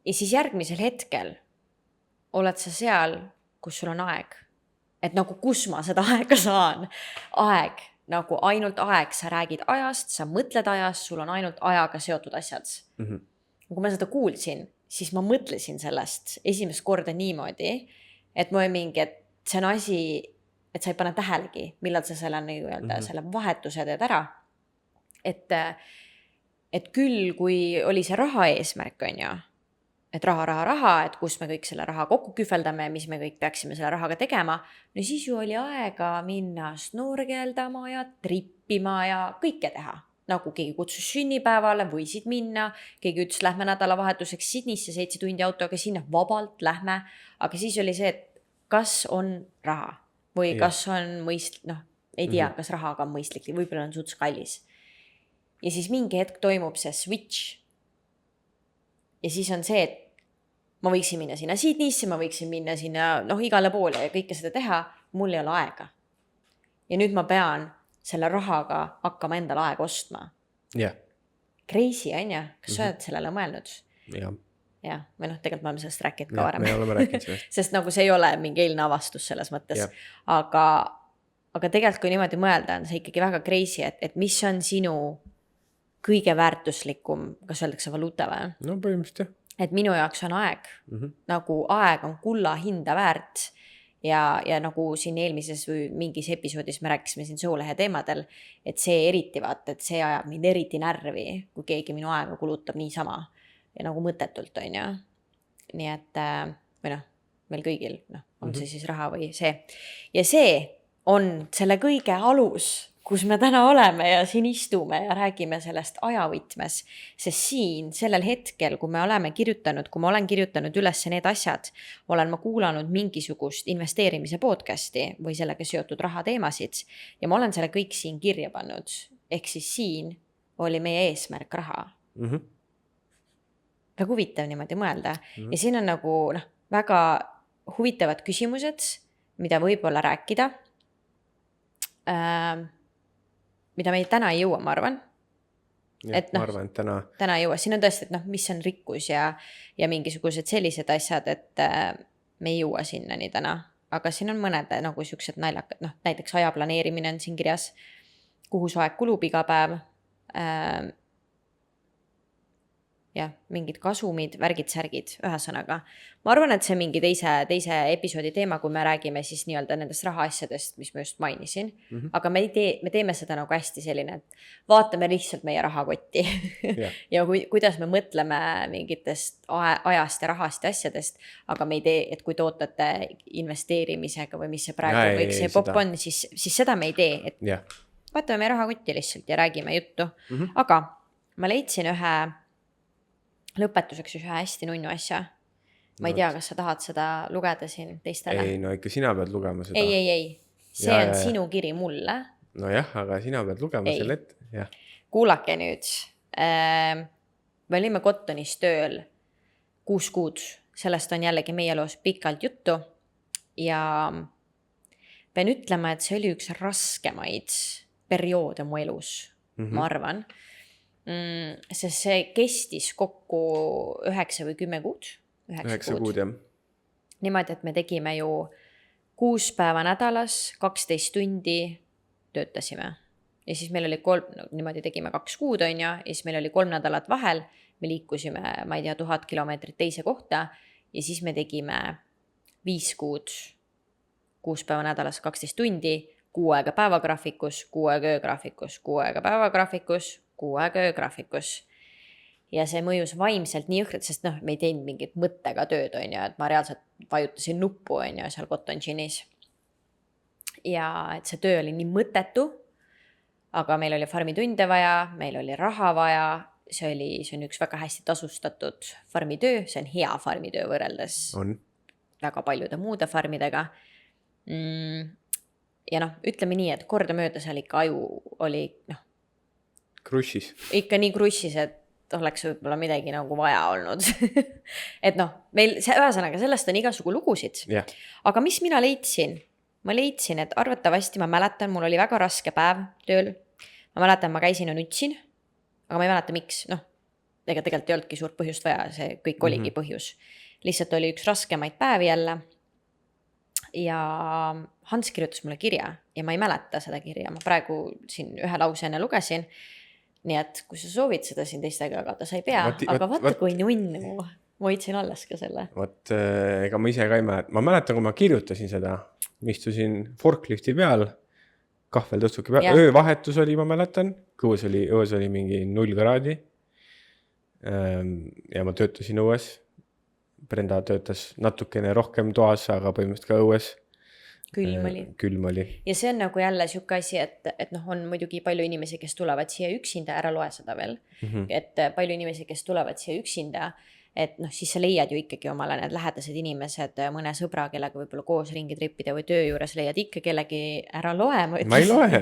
Ja siis järgmisel hetkel oled sa seal, kus sul on aeg. Et nagu kus ma seda aega saan. Aeg, nagu ainult aeg, sa räägid ajast, sa mõtled ajast, sul on ainult ajaga seotud asjad. Kui ma seda kuulsin, siis ma mõtlesin sellest esimest korda niimoodi, et ma mingi, et see on asi, et sa ei pane tähelegi, millal sa selle, selle vahetuse teed ära. Et küll, kui oli see raha eesmärk, on ju, et raha, et kus me kõik selle raha kokku kühveldame, mis me kõik peaksime selle rahaga tegema, no siis ju oli aega minna snorgeldama ja trippima ja kõike teha. Nagu keegi kutsus sünnipäevale, võisid minna, keegi ütles, lähme nädalavahetuseks Sydneysse 7 tundi autoga sinna, vabalt lähme, aga siis oli see, et kas on raha. Või kas on mõistlik, ei tea, kas rahaga on mõistlik, võib-olla on suts kallis. Ja siis mingi hetk toimub see switch. Ja siis on see, et ma võiksin minna sinna Sydneysse, ma võiksin minna sinna igale poole ja kõike seda teha, mul ei ole aega. Ja nüüd ma pean selle rahaga hakkama endale aega ostma. Yeah. Crazy, on ja? Kas sa oled sellele mõelnud? Jah. Ja, või tegelikult me oleme sellest rääkinud ka varem. Me oleme rääkinud sellest. Sest nagu see ei ole mingi eelne avastus selles mõttes. Aga tegelikult kui niimoodi mõelda, on see ikkagi väga crazy, et mis on sinu kõige väärtuslikum, kas öeldakse valuuta või? No põhimõtteliselt jah. Et minu jaoks on aeg. Nagu aeg on kulla hinda väärt. Ja nagu siin eelmises või mingis episoodis me rääkisime siin Soolehe teemadel, et see eriti vaata, et see ajab mind eriti närvi, kui keegi minu aega kulutab niisama. Ja nagu mõttetult on ju. Nii et, või meil kõigil, on see siis raha või see. Ja see on selle kõige alus, kus me täna oleme ja siin istume ja räägime sellest ajavõtmes. Sest siin sellel hetkel, kui me oleme kirjutanud, kui ma olen kirjutanud üles need asjad, olen ma kuulanud mingisugust investeerimise podcasti või sellega seotud rahateemasid ja ma olen selle kõik siin kirja pannud. Ehk siis siin oli meie eesmärk raha. Väga huvitav niimoodi mõelda. Ja siin on nagu väga huvitavad küsimused, mida võib-olla rääkida, mida me täna ei jõua, ma arvan. Ja, ma arvan, et täna ei jõua. Siin on tõesti, et mis on rikkus ja mingisugused sellised asjad, et me ei jõua sinna nii täna. Aga siin on mõned nagu siuksed naljakad, näiteks aja planeerimine on siin kirjas, kuhu su aeg kulub iga päev. jah, mingid kasumid, värgid-särgid, ühesõnaga. Ma arvan, et see mingi teise episoodi teema, kui me räägime siis nii-öelda nendest rahaasjadest, mis ma just mainisin. Aga me teeme seda nagu hästi selline, et vaatame lihtsalt meie rahakotti ja kuidas me mõtleme mingitest ajast ja rahast ja asjadest, aga me ei tee, et kui te ootate investeerimisega või mis see praegu kõik see popp on, siis seda me ei tee, et vaatame meie rahakotti lihtsalt ja räägime juttu. Aga ma leidsin lõpetuseks ühe hästi nunnu asja. Ma ei tea, kas sa tahad seda lugeda siin teistele? Ei, no ikka sina pead lugema seda. Ei. See on sinu kiri mulle. No jah, aga sina pead lugema selle ette. Ja. Kuulake nüüd. Me olime Kottonis tööl 6 kuud. Sellest on jällegi meie loos pikalt juttu. Ja pean ütlema, et see oli üks raskemaid perioode mu elus, ma arvan. Sest see kestis kokku 9 või 10 kuud. 9 kuud, jah. Niimoodi, et me tegime ju 6 päeva nädalas, 12 tundi töötasime. Ja siis meil oli niimoodi tegime 2 kuud, on ja siis meil oli 3 nädalat vahel. Me liikusime, ma ei tea, 1000 kilomeetrit teise kohta ja siis me tegime 5 kuud, 6 päeva nädalas, 12 tundi, 6 aega päevagraafikus, 6 aega öögraafikus, 6 aega päevagraafikus, 6 aega öögraafikus. Ja see mõjus vaimselt nii jõhkralt, sest me ei teinud mingit mõttega tööd, on ju, et ma reaalselt vajutasin nuppu, on ju, seal Cotton Ginis. Ja et see töö oli nii mõttetu, aga meil oli farmitunde vaja, meil oli raha vaja, see on üks väga hästi tasustatud farmitöö, see on hea farmitöö võrreldes väga paljude muude farmidega. Ja ütleme nii, et kordamööda seal ikka aju oli, krussis. Ikka nii krussis, et oleks võib-olla midagi nagu vaja olnud. Et meil ühesõnaga sellest on igasugu lugusid. Yeah. Aga mis mina leidsin? Ma leidsin, et arvatavasti ma mäletan, mul oli väga raske päev tööl. Ma mäletan, ma käisin ja nutsin, aga ma ei mäleta, miks. Ega tegelikult ei olnudki suurt põhjust vaja, see kõik oligi põhjus. Lihtsalt oli üks raskemaid päevi jälle. Ja Hans kirjutas mulle kirja ja ma ei mäleta seda kirja. Ma praegu siin ühe lause enne lugesin. Nii et kui sa soovid seda siin teistega jagada, sa ei pea. Aga vaata kui nunnu. Ma hoidsin alles ka selle. Ega ma ise ka ei mäleta. Ma mäletan, kui ma kirjutasin seda. Ma istusin forklifti peal. Kahvel tõstuki peal. Öövahetus oli, ma mäletan. Õues oli mingi 0 kraadi. Ja ma töötasin õues. Brenda töötas natukene rohkem toas, aga põhimõtteliselt ka õues. Külm oli. Ja see on nagu jälle siuke asi, et on muidugi palju inimesi, kes tulevad siia üksinda, ära loe seda veel. Et palju inimesi, kes tulevad siia üksinda, et siis sa leiad ju ikkagi omale need lähedased inimesed, mõne sõbra, kellega võib-olla koos ringi trippida või töö juures leiad ikka kellegi ära loe. Ma ei loe.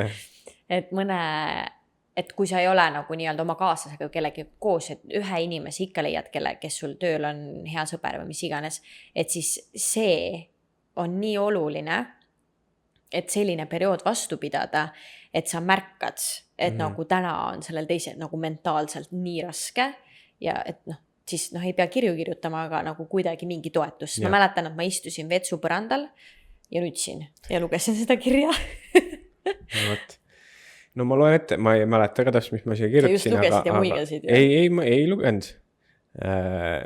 Et kui sa ei ole nagu nii-öelda oma kaaslasega kellegi koos, et ühe inimese ikka leiad, kes sul tööl on hea sõber või mis iganes, et siis see on nii oluline, et selline periood vastu pidada, et sa märkad, et nagu täna on sellel teisel nagu mentaalselt nii raske ja et siis ei pea kirju kirjutama, aga nagu kuidagi mingi toetus. Ma mäletan, et ma istusin vetsupõrandal ja nutsin ja lugesin seda kirja. No ma loen ette, ma ei mäleta ka täpselt, mis ma siia kirjutasin. Sa just lugesid ja muigasid. Ma ei lugenud.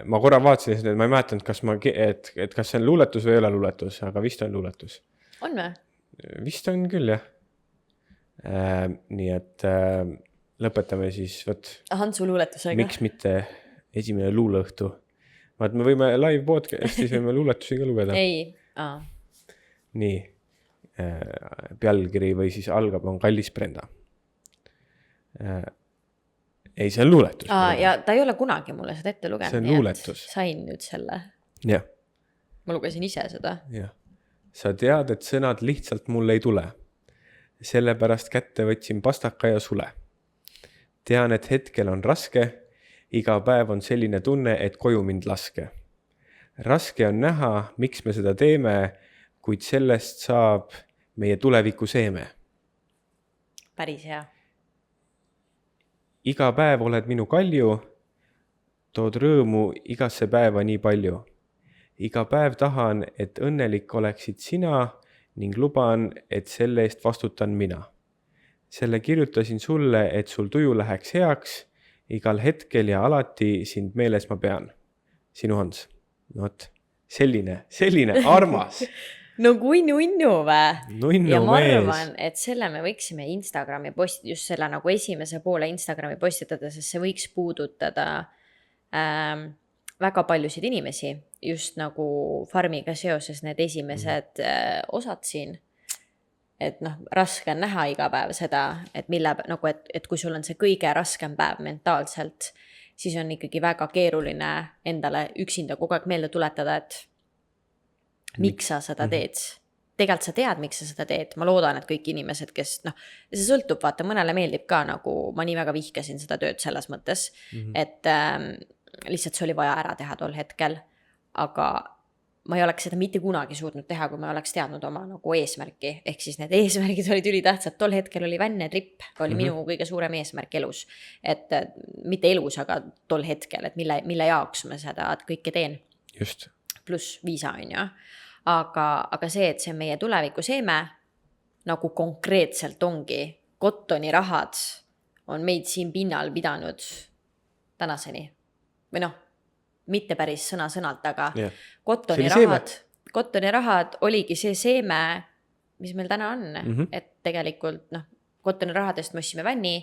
Ma korra vaatasin, et ma ei mäletanud, et kas see on luuletus või ei ole luuletus, aga vist on luuletus. On või? Vist on küll, jah. Nii et lõpetame siis, Hansu luuletusega. Miks mitte esimene luuleõhtu. Me võime live podcastis võime luuletusi ka lugeda. Ei. Nii. Pealkiri või siis algab on Kallis Brenda. Ei, see on luuletus. Ja ta ei ole kunagi mulle seda ette lugenud. See on luuletus. Sain nüüd selle. Jah. Ma lugesin ise seda. Jah. Sa tead, et sõnad lihtsalt mulle ei tule. Sellepärast kätte võtsin pastaka ja sule. Tean, et hetkel on raske. Iga päev on selline tunne, et koju mind laske. Raske on näha, miks me seda teeme, kuid sellest saab meie tuleviku seeme. Päris hea. Iga päev oled minu kalju, tood rõõmu igasse päeva nii palju. Iga päev tahan, et õnnelik oleksid sina ning luban, et selle eest vastutan mina. Selle kirjutasin sulle, et sul tuju läheks heaks igal hetkel ja alati sind meeles ma pean. Sinu Hans. No, selline armas. No kui nunnu vä? Nunnu ja ma mees. arvan, et selle me võiksime Instagrami just selle nagu esimese poole Instagrami postitada, sest see võiks puudutada väga paljusid inimesi, just nagu farmiga seoses need esimesed osad siin. Et noh, raske on näha iga päev seda, et nagu, et kui sul on see kõige raskem päev mentaalselt, siis on ikkagi väga keeruline endale üksinda kogu aeg meelde tuletada, et miks sa seda teed. Tegelikult sa tead, miks sa seda teed. Ma loodan, et kõik inimesed, kes, see sõltub, vaata, mõnele meeldib ka nagu, ma nii väga vihkasin seda tööd selles mõttes, et lihtsalt see oli vaja ära teha tol hetkel, aga ma ei oleks seda mitte kunagi suutnud teha, kui ma oleks teadnud oma nagu eesmärki. Ehk siis need eesmärgid olid ülitähtsad. Tol hetkel oli vännetripp, oli minu kõige suurem eesmärk elus. Et mitte elus, aga tol hetkel, et mille jaoks ma seda kõike teen. Just. Plus viisa on ju. Aga see, et see meie tuleviku seeme nagu konkreetselt ongi, Kottoni rahad on meid siin pinnal pidanud tänaseni. Või noh, mitte päris sõna-sõnalt, aga Kottoni rahad oligi see seeme, mis meil täna on. Et tegelikult Kottoni rahadest me ostsime vänni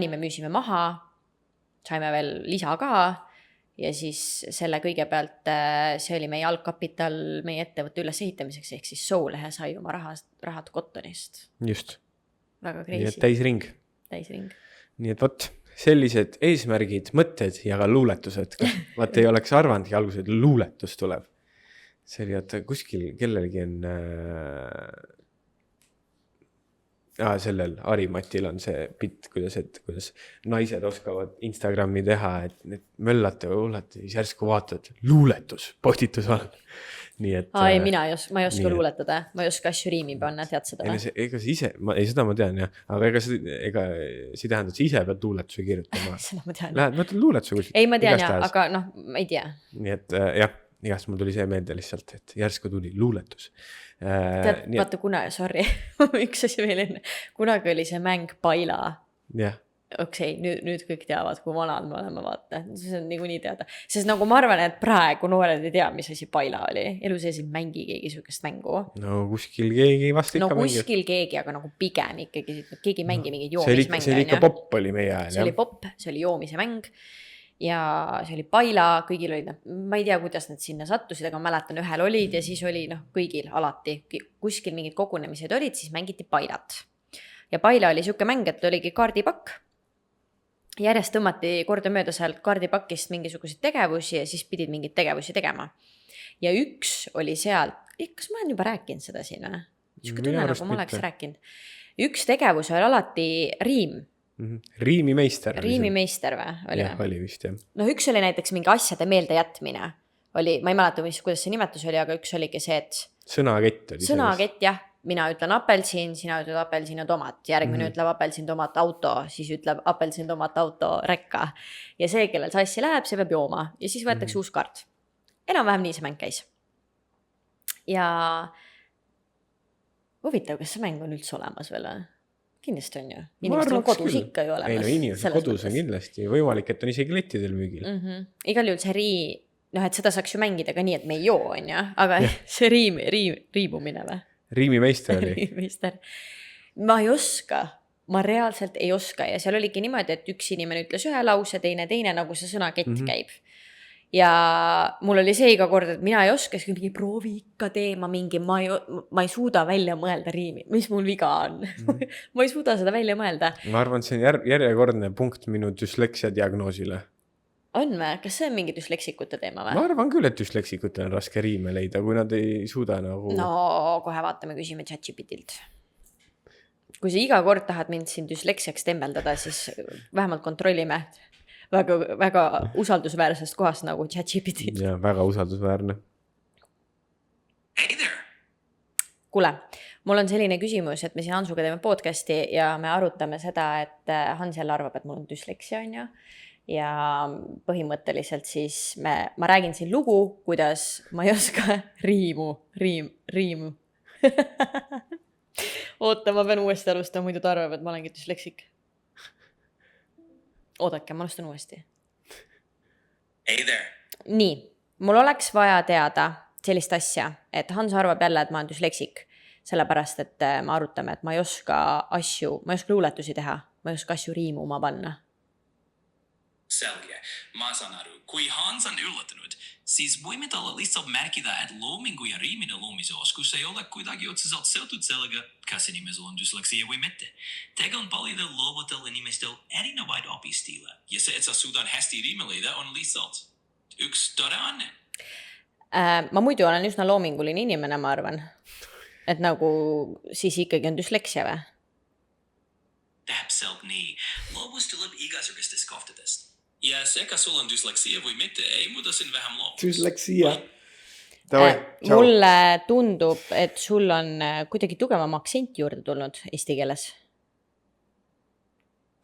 me müüsime maha, saime veel lisa ka ja siis selle kõige pealt see oli meie algkapital meie ettevõtte üles ehitamiseks, ehk siis Soulehe sai oma rahad Kottonist. Just. Väga crazy. Nii et täisring. Nii et võt. Sellised eesmärgid, mõtted ja ka luuletused. Vaat ei oleks arvandki alguses, luuletus tuleb. See oli, et kuskil kellelgi on sellel Harimatil on see bitt, kuidas naised oskavad Instagrami teha, et need möllate või hullate, siis järsku vaatad, luuletus, postitus on. Nii et, ma ei oska luuletada, ma ei oska asju riimi panna, tead seda või? Ega see ise, seda ma tean jah, aga ega see tähendab, et sa ise pead luuletuse kirjutama. Seda ma tean. Lähed, mõtled luuletuse kuskilt? Ei, ma tean jah, aga ma ei tea. Nii et jah, igast mul tuli see meelde lihtsalt, et järsku tuli luuletus. Tead, vaata sorry, üks asi veel enne. Kunagi oli see mäng Paila. Jah. Okei, nüüd kõik teavad, kui vanad me oleme, vaata. See on nii teada. Sest nagu ma arvan, et praegu noored ei tea, mis asi Paila oli. Elu sees ei mängi keegi sükest mängu. No kuskil keegi vast ikka mängi. No kuskil keegi, aga nagu pigem ikkagi keegi mängi mingid joomismänge. See oli ikka popp oli meie ajal. See oli popp, see oli joomise mäng. Ja see oli Paila, kõigil olid, ma ei tea, kuidas need sinna sattusid, aga ma mäletan, ühel olid ja siis oli kõigil alati. Kuskil mingid kogunemised olid, siis mängiti Pailat. Ja Paila oli siuke mäng, et oligi kaardipakk. Järjest tõmmati korda mööda sealt kaardipakist mingisuguseid tegevusi ja siis pidid mingid tegevusi tegema. Ja üks oli seal, kas ma olen juba rääkinud seda siin või? Siuke tunne, nagu ma oleks rääkinud. Üks tegevus oli alati riim. Riimimeister. Riimimeister või? Jah, oli vist jah. No üks oli näiteks mingi asjade meelde jätmine. Ma ei mäleta, kuidas see nimetus oli, aga üks oligi see, et sõnakett oli. Sõnakett, jah. Mina ütlen apelsin, sina ütled apelsin ja tomat. Järgmine ütleb apelsin, tomat, auto. Siis ütleb apelsin, tomat, auto, rekka. Ja see, kellel sassi läheb, see peab jooma. Ja siis võetakse uus kaart. Enam-vähem nii see mäng käis. Ja huvitav, kas see mäng on üldse olemas veel? Kindlasti on ju. Inimestel on kodus ikka ju olemas. Ei no inimestel kodus on kindlasti. Võimalik, et on isegi lettidel müügil. Igal juhul see et seda saaks ju mängida ka nii, et me ei joo, on ju. Aga see riimumine või? Riimimeister oli. Riimimeister. Ma ei oska. Ma reaalselt ei oska. Ja seal oligi niimoodi, et üks inimene ütles ühe lause, teine, nagu see sõnakett käib. Ja mul oli see iga kord, et mina ei oska, siis mingi proovi ikka teema mingi, ma ei suuda välja mõelda riimi. Mis mul viga on? Ma ei suuda seda välja mõelda. Ma arvan, see on järjekordne punkt minu düsleksia diagnoosile. On me? Kas see on mingi düsleksikute teema või? Ma arvan küll, et düsleksikute on raske riime leida, kui nad ei suuda nagu... No, kohe vaatame, küsime ChatGPTilt. Kui sa iga kord tahad mind siin düsleksiaks tembeldada, siis vähemalt kontrollime väga, väga usaldusväärsest kohast nagu ChatGPT. Ja, väga usaldusväärne. Kuule, mul on selline küsimus, et me siin Hansuga teeme podcasti ja me arutame seda, et Hans jälle arvab, et mul on düsleksia, on ju. Ja põhimõtteliselt siis ma räägin siin lugu, kuidas ma ei oska riimu. Oota, ma pean uuesti alustama, muidu ta arvab, et ma olengi düsleksik. oodake, ma alustan uuesti. Hey there. Nii, mul oleks vaja teada sellist asja, et Hans arvab jälle, et ma olen düsleksik. Sellepärast, et me arutame, et ma ei oska luuletusi teha. Ma ei oska asju riimuma panna. Selge. Ma saan aru. Kui Hans on yllätynyt, siis voimme olla lihtsalt märkida, et loomingu ja riimide loomise oskus ei ole kuidagi otseselt seotud sellega, kas inimesel on dysleksia või mitte. Tega on paljudel loovatel inimestel erinevaid opistiile, ja see, et sa suudan hästi riimeleida, on lihtsalt üks tore anne. Ma muidu olen üsna loominguline inimene, ma arvan. Et nagu siis ikkagi on dysleksia või? Täpselt nii. Loovus tuleb igasugustest kohtadest. Ja see, kas sul on dysleksia või mitte, ei muuda siin vähem loovus. Dysleksia. Mulle tundub, et sul on kuidagi tugevam aktsent juurde tulnud eesti keeles.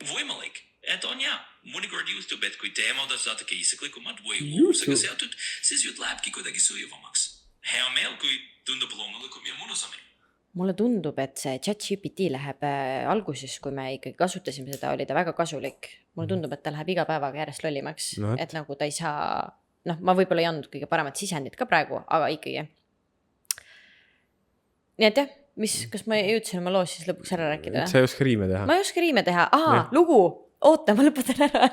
Võimalik, et on ja. Mõnikord juhtub, et kui teemad on saatake isiklikumad või loovusega seotud, siis jutt lähebki kuidagi sujuvamaks. Hea meel, kui tundub loomulikum ja mõnusami. Mulle tundub, et see ChatGPT läheb alguses, kui me ikkagi kasutasime seda, oli ta väga kasulik. Mulle tundub, et ta läheb iga päevaga järjest lollimaks, et nagu ta ei saa, ma võib-olla ei andnud kõige paremat sisendit ka praegu, aga ikkagi. Nii et jah, kas ma jõudsin oma loos siis lõpuks ära rääkida? Sa ei oska riime teha. Ma ei oska riime teha. Lugu! Oota, ma lõpetan ära.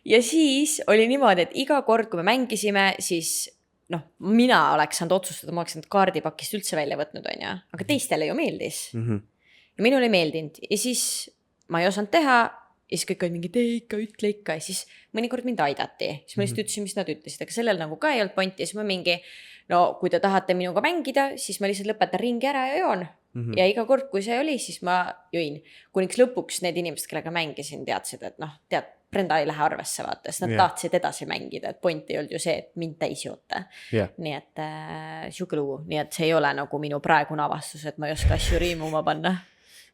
Ja siis oli niimoodi, et iga kord, kui me mängisime, siis mina oleks saanud otsustada, ma oleks saanud kaardipakist üldse välja võtnud, on ja? Aga teistele ju meeldis. Ja minul ei meeldinud. Ja siis ma ei osanud teha, ja siis kõik olid mingi tee ikka, ja siis mõnikord mind aidati. Siis ma lihtsalt ütlesin, mis nad ütlesid, aga sellel nagu ka ei olnud pointi, ja siis ma mingi, kui te tahate minuga mängida, siis ma lihtsalt lõpetan ringi ära ja joon. Ja iga kord, kui see oli, siis ma jõin. Kuniks lõpuks need inimesed, kellega mängisin, teadsid, et Brenda ei lähe arvesse vaata, sest nad tahtsid edasi mängida, et point ei olnud ju see, et mind täis joota. Nii et siuke lugu, nii et see ei ole nagu minu praegune avastus, et ma ei oska asju riimuma panna.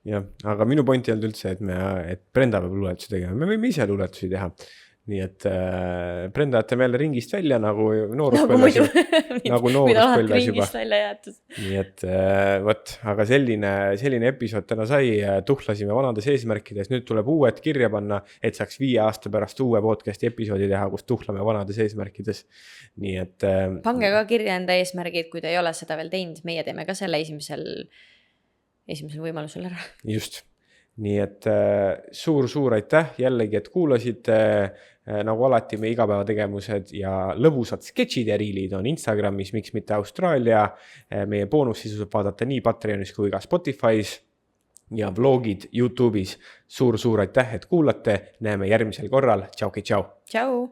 Jah, aga minu point ei olnud üldse, et Brenda peab luuletusi tegema, me võime ise luuletusi teha. Nii et Brenda jätame jälle ringist välja nagu nooruspõlves juba. Nii et võt, aga selline episood täna sai, tuhlasime vanades eesmärkides, nüüd tuleb uued kirja panna, et saaks 5 aasta pärast uue podcasti episoodi teha, kus tuhlame vanades eesmärkides. Nii et pange ka kirja enda eesmärgid, kui te ei ole seda veel teinud, meie teeme ka selle esimesel võimalusel ära. Just. Nii et suur aitäh jällegi, et kuulasite, nagu alati me igapäevategevused ja lõbusad sketšid ja riilid on Instagramis, miks mitte Austraalia. Meie boonussisu saab vaadata nii Patreonis kui ka Spotify's ja vlogid YouTube'is. Suur aitäh, et kuulate. Näeme järgmisel korral. Tšauki, tšau. Tšau.